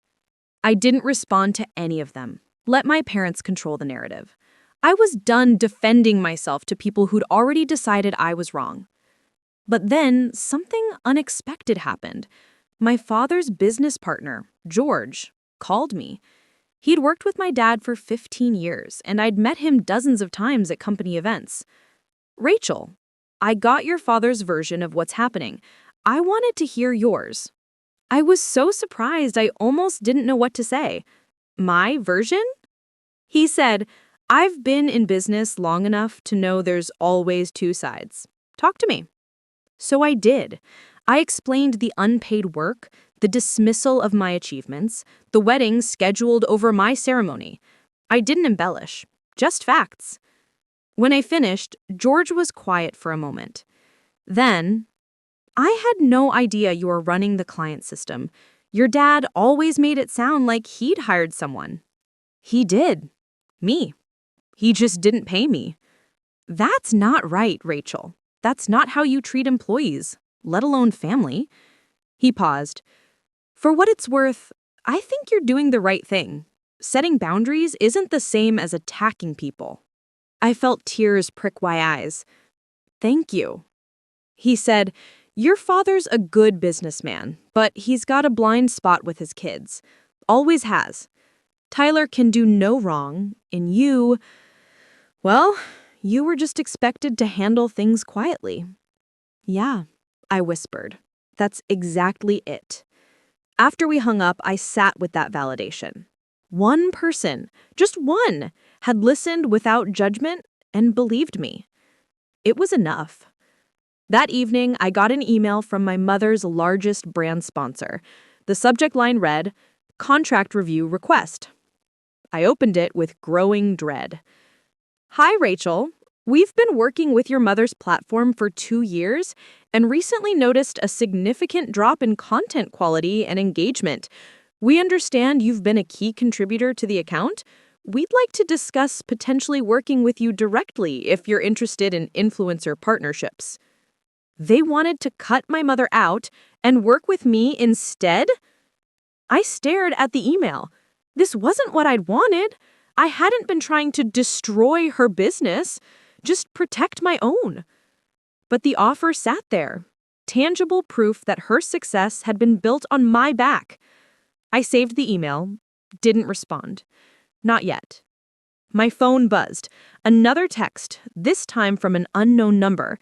I didn't respond to any of them. Let my parents control the narrative. I was done defending myself to people who'd already decided I was wrong. But then something unexpected happened. My father's business partner, George, called me. He'd worked with my dad for 15 years, and I'd met him dozens of times at company events. "Rachel, I got your father's version of what's happening. I wanted to hear yours." I was so surprised I almost didn't know what to say. "My version?" He said, "I've been in business long enough to know there's always two sides. Talk to me." So I did. I explained the unpaid work, the dismissal of my achievements, the wedding scheduled over my ceremony. I didn't embellish, just facts. When I finished, George was quiet for a moment. Then, "I had no idea you were running the client system. Your dad always made it sound like he'd hired someone." "He did. Me. He just didn't pay me." "That's not right, Rachel. That's not how you treat employees, let alone family." He paused. "For what it's worth, I think you're doing the right thing. Setting boundaries isn't the same as attacking people." I felt tears prick my eyes. "Thank you." He said, "Your father's a good businessman, but he's got a blind spot with his kids. Always has. Tyler can do no wrong, and well, you were just expected to handle things quietly." "Yeah," I whispered. "That's exactly it." After we hung up, I sat with that validation. One person, just one, had listened without judgment and believed me. It was enough. That evening, I got an email from my mother's largest brand sponsor. The subject line read, "Contract review request." I opened it with growing dread. "Hi, Rachel. We've been working with your mother's platform for 2 years and recently noticed a significant drop in content quality and engagement. We understand you've been a key contributor to the account. We'd like to discuss potentially working with you directly if you're interested in influencer partnerships." They wanted to cut my mother out and work with me instead? I stared at the email. This wasn't what I'd wanted. I hadn't been trying to destroy her business, just protect my own. But the offer sat there, tangible proof that her success had been built on my back. I saved the email, didn't respond. Not yet. My phone buzzed. Another text, this time from an unknown number.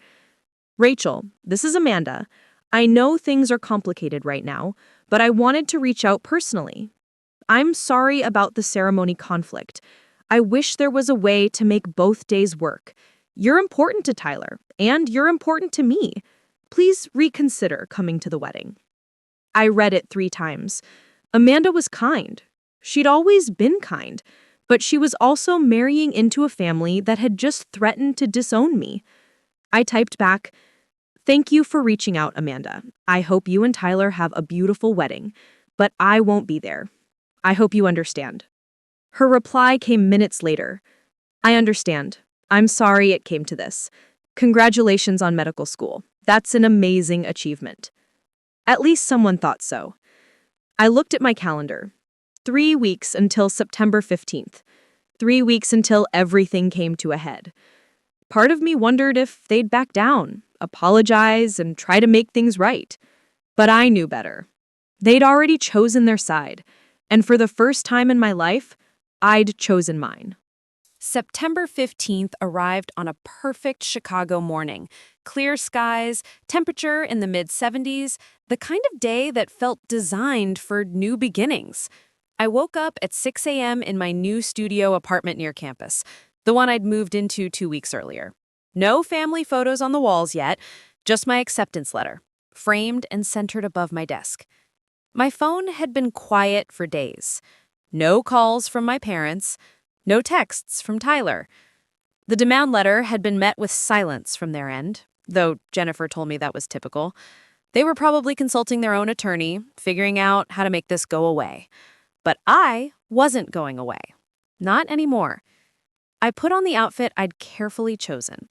"Rachel, this is Amanda. I know things are complicated right now, but I wanted to reach out personally. I'm sorry about the ceremony conflict. I wish there was a way to make both days work. You're important to Tyler, and you're important to me. Please reconsider coming to the wedding." I read it 3 times. Amanda was kind. She'd always been kind, but she was also marrying into a family that had just threatened to disown me. I typed back, "Thank you for reaching out, Amanda. I hope you and Tyler have a beautiful wedding, but I won't be there. I hope you understand." Her reply came minutes later. "I understand. I'm sorry it came to this. Congratulations on medical school. That's an amazing achievement." At least someone thought so. I looked at my calendar. 3 weeks until September 15th. 3 weeks until everything came to a head. Part of me wondered if they'd back down, apologize, and try to make things right. But I knew better. They'd already chosen their side, and for the first time in my life, I'd chosen mine. September 15th arrived on a perfect Chicago morning. Clear skies, temperature in the mid-70s, the kind of day that felt designed for new beginnings. I woke up at 6 a.m. in my new studio apartment near campus, the one I'd moved into 2 weeks earlier. No family photos on the walls yet, just my acceptance letter. framed and centered above my desk. My phone had been quiet for days. No calls from my parents, no texts from Tyler. The demand letter had been met with silence from their end, though Jennifer told me that was typical. They were probably consulting their own attorney, figuring out how to make this go away. But I wasn't going away. Not anymore. I put on the outfit I'd carefully chosen.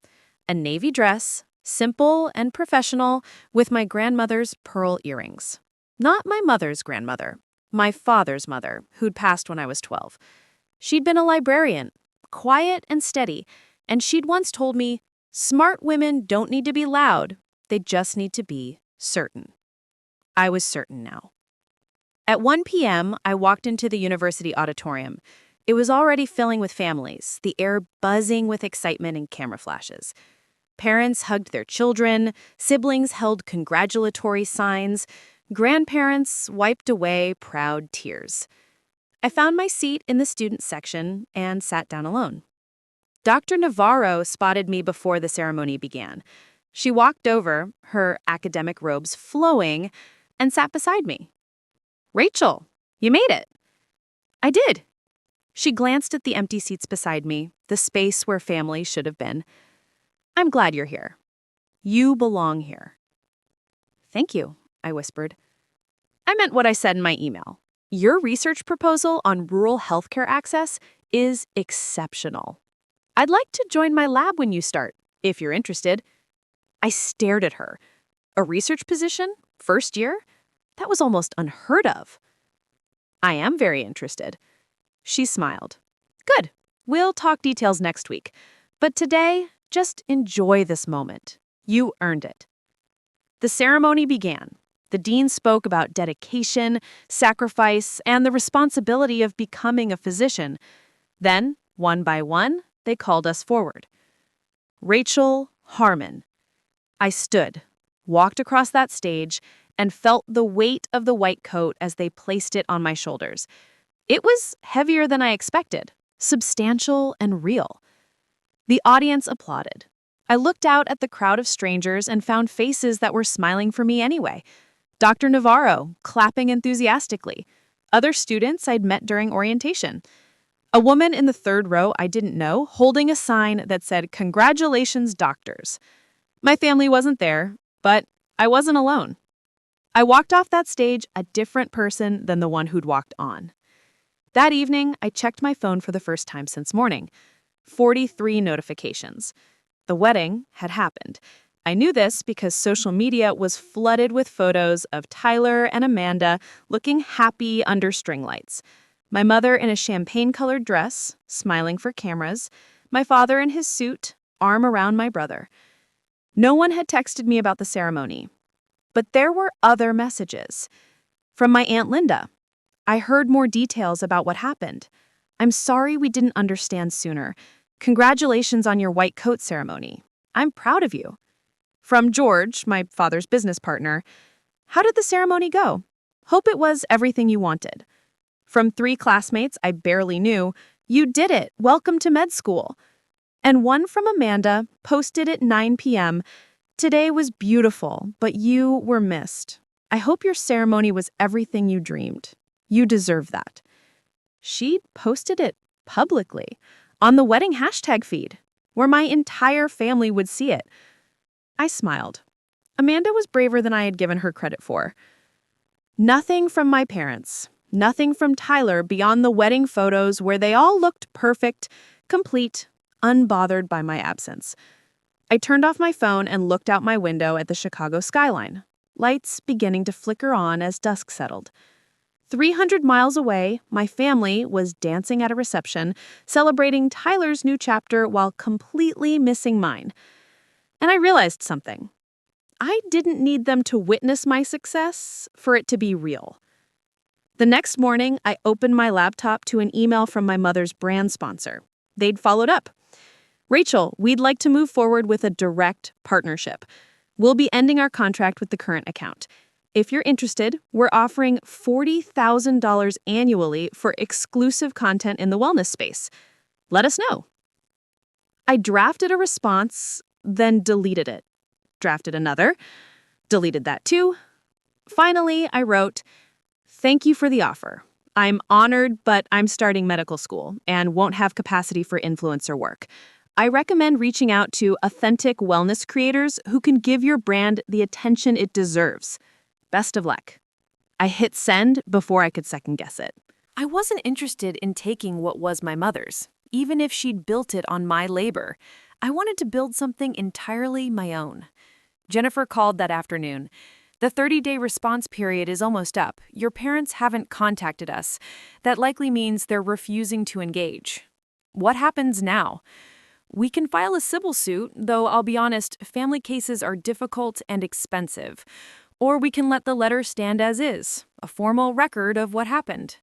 A navy dress, simple and professional, with my grandmother's pearl earrings. Not my mother's grandmother, my father's mother, who'd passed when I was 12. She'd been a librarian, quiet and steady, and she'd once told me, smart women don't need to be loud, they just need to be certain. I was certain now. At 1 p.m., I walked into the university auditorium. It was already filling with families, the air buzzing with excitement and camera flashes. Parents hugged their children, siblings held congratulatory signs, grandparents wiped away proud tears. I found my seat in the student section and sat down alone. Dr. Navarro spotted me before the ceremony began. She walked over, her academic robes flowing, and sat beside me. "Rachel, you made it." "I did." She glanced at the empty seats beside me, the space where family should have been. "I'm glad you're here. You belong here." "Thank you," I whispered. "I meant what I said in my email. Your research proposal on rural healthcare access is exceptional. I'd like to join my lab when you start, if you're interested." I stared at her. A research position? First year? That was almost unheard of. "I am very interested." She smiled. "Good. We'll talk details next week. But today, just enjoy this moment. You earned it." The ceremony began. The dean spoke about dedication, sacrifice, and the responsibility of becoming a physician. Then, one by one, they called us forward. Rachel Harmon. I stood, walked across that stage, and felt the weight of the white coat as they placed it on my shoulders. It was heavier than I expected, substantial and real. The audience applauded. I looked out at the crowd of strangers and found faces that were smiling for me anyway. Dr. Navarro, clapping enthusiastically. Other students I'd met during orientation. A woman in the third row I didn't know, holding a sign that said, "Congratulations, doctors." My family wasn't there, but I wasn't alone. I walked off that stage a different person than the one who'd walked on. That evening, I checked my phone for the first time since morning. 43 notifications. The wedding had happened. I knew this because social media was flooded with photos of Tyler and Amanda looking happy under string lights. My mother in a champagne-colored dress, smiling for cameras. My father in his suit, arm around my brother. No one had texted me about the ceremony. But there were other messages. From my Aunt Linda. I heard more details about what happened. "I'm sorry we didn't understand sooner. Congratulations on your white coat ceremony. I'm proud of you." From George, my father's business partner. "How did the ceremony go? Hope it was everything you wanted." From 3 classmates I barely knew. "You did it. Welcome to med school." And one from Amanda, posted at 9 p.m. "Today was beautiful, but you were missed. I hope your ceremony was everything you dreamed. You deserve that." She'd posted it publicly, on the wedding hashtag feed, where my entire family would see it. I smiled. Amanda was braver than I had given her credit for. Nothing from my parents, nothing from Tyler beyond the wedding photos where they all looked perfect, complete, unbothered by my absence. I turned off my phone and looked out my window at the Chicago skyline, lights beginning to flicker on as dusk settled. 300 miles away, my family was dancing at a reception, celebrating Tyler's new chapter while completely missing mine. And I realized something. I didn't need them to witness my success for it to be real. The next morning, I opened my laptop to an email from my mother's brand sponsor. They'd followed up. "Rachel, we'd like to move forward with a direct partnership. We'll be ending our contract with the current account. If you're interested, we're offering $40,000 annually for exclusive content in the wellness space. Let us know." I drafted a response, then deleted it. Drafted another. Deleted that too. Finally, I wrote, "Thank you for the offer. I'm honored, but I'm starting medical school and won't have capacity for influencer work. I recommend reaching out to authentic wellness creators who can give your brand the attention it deserves. Best of luck." I hit send before I could second guess it. I wasn't interested in taking what was my mother's, even if she'd built it on my labor. I wanted to build something entirely my own. Jennifer called that afternoon. "The 30-day response period is almost up. Your parents haven't contacted us. That likely means they're refusing to engage. What happens now? We can file a civil suit, though I'll be honest, family cases are difficult and expensive. Or we can let the letter stand as is, a formal record of what happened."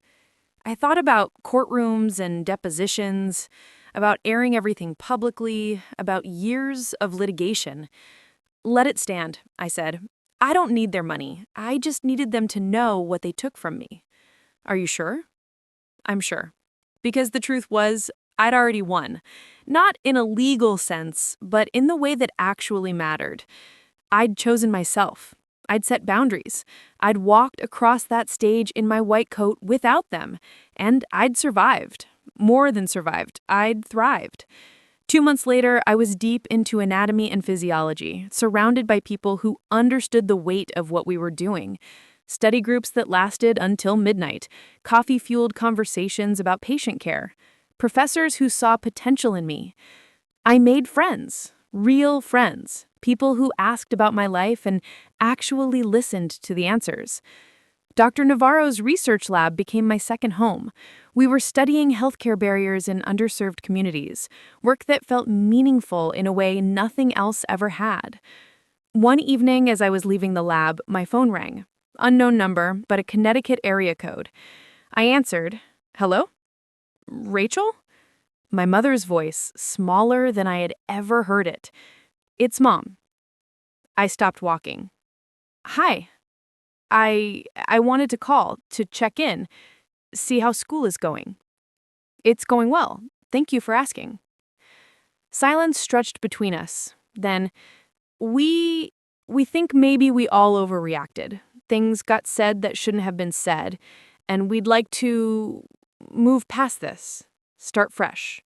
I thought about courtrooms and depositions, about airing everything publicly, about years of litigation. "Let it stand," I said. "I don't need their money. I just needed them to know what they took from me." "Are you sure?" "I'm sure." Because the truth was, I'd already won. Not in a legal sense, but in the way that actually mattered. I'd chosen myself. I'd set boundaries. I'd walked across that stage in my white coat without them. And I'd survived. More than survived. I'd thrived. 2 months later, I was deep into anatomy and physiology, surrounded by people who understood the weight of what we were doing. Study groups that lasted until midnight, coffee-fueled conversations about patient care, professors who saw potential in me. I made friends, real friends, people who asked about my life and actually listened to the answers. Dr. Navarro's research lab became my second home. We were studying healthcare barriers in underserved communities, work that felt meaningful in a way nothing else ever had. One evening, as I was leaving the lab, my phone rang. Unknown number, but a Connecticut area code. I answered. "Hello? Rachel?" My mother's voice, smaller than I had ever heard it. "It's Mom." I stopped walking. "Hi. I wanted to call to check in, see how school is going." "It's going well. Thank you for asking." Silence stretched between us. Then, we think maybe we all overreacted. Things got said that shouldn't have been said, and we'd like to move past this, start fresh.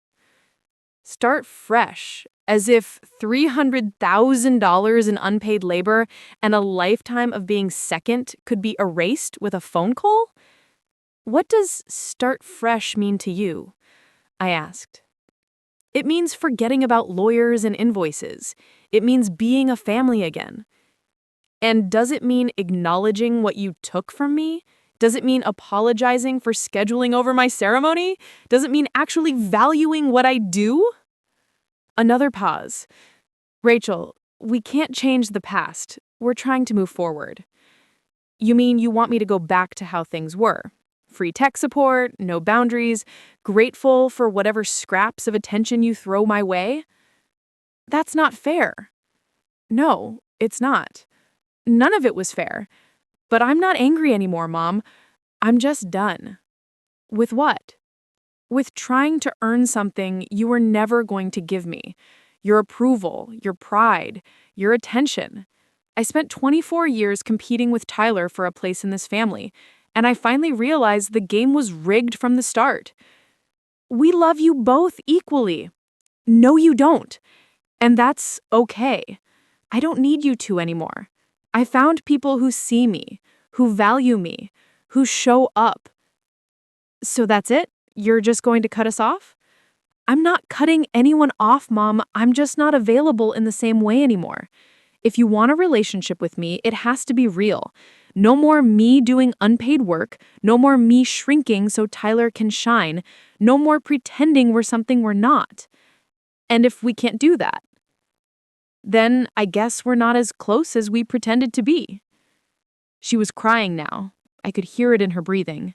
Start fresh, as if $300,000 in unpaid labor and a lifetime of being second could be erased with a phone call? "What does start fresh mean to you?" I asked. "It means forgetting about lawyers and invoices. It means being a family again." "And does it mean acknowledging what you took from me? Does it mean apologizing for scheduling over my ceremony? Does it mean actually valuing what I do?" Another pause. "Rachel, we can't change the past. We're trying to move forward." "You mean you want me to go back to how things were? Free tech support, no boundaries, grateful for whatever scraps of attention you throw my way?" "That's not fair." "No, it's not. None of it was fair. But I'm not angry anymore, Mom. I'm just done." "With what?" "With trying to earn something you were never going to give me. Your approval, your pride, your attention. I spent 24 years competing with Tyler for a place in this family, and I finally realized the game was rigged from the start. We love you both equally." "No, you don't. And that's okay. I don't need you to anymore. I found people who see me, who value me, who show up." "So that's it? You're just going to cut us off?" "I'm not cutting anyone off, Mom. I'm just not available in the same way anymore. If you want a relationship with me, it has to be real. No more me doing unpaid work, no more me shrinking so Tyler can shine, no more pretending we're something we're not. And if we can't do that, then I guess we're not as close as we pretended to be." She was crying now. I could hear it in her breathing.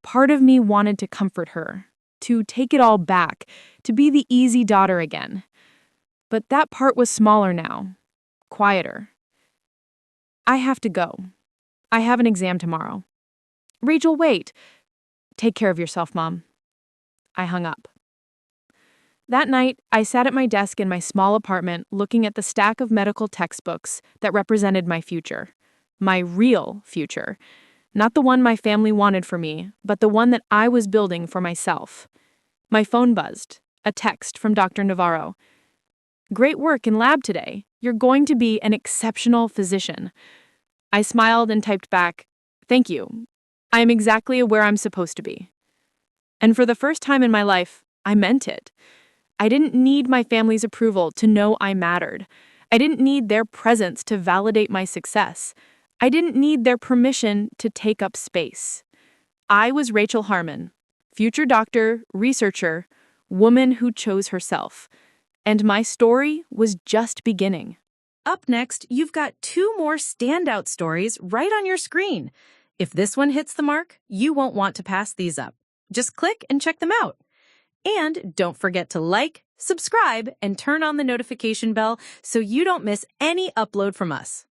Part of me wanted to comfort her, to take it all back, to be the easy daughter again. But that part was smaller now, quieter. "I have to go. I have an exam tomorrow." "Rachel, wait." "Take care of yourself, Mom." I hung up. That night, I sat at my desk in my small apartment looking at the stack of medical textbooks that represented my future. My real future. Not the one my family wanted for me, but the one that I was building for myself. My phone buzzed. A text from Dr. Navarro. "Great work in lab today. You're going to be an exceptional physician." I smiled and typed back, "Thank you. I am exactly where I'm supposed to be." And for the first time in my life, I meant it. I didn't need my family's approval to know I mattered. I didn't need their presence to validate my success. I didn't need their permission to take up space. I was Rachel Harmon, future doctor, researcher, woman who chose herself. And my story was just beginning. Up next, you've got 2 more standout stories right on your screen. If this one hits the mark, you won't want to pass these up. Just click and check them out. And don't forget to like, subscribe, and turn on the notification bell so you don't miss any upload from us.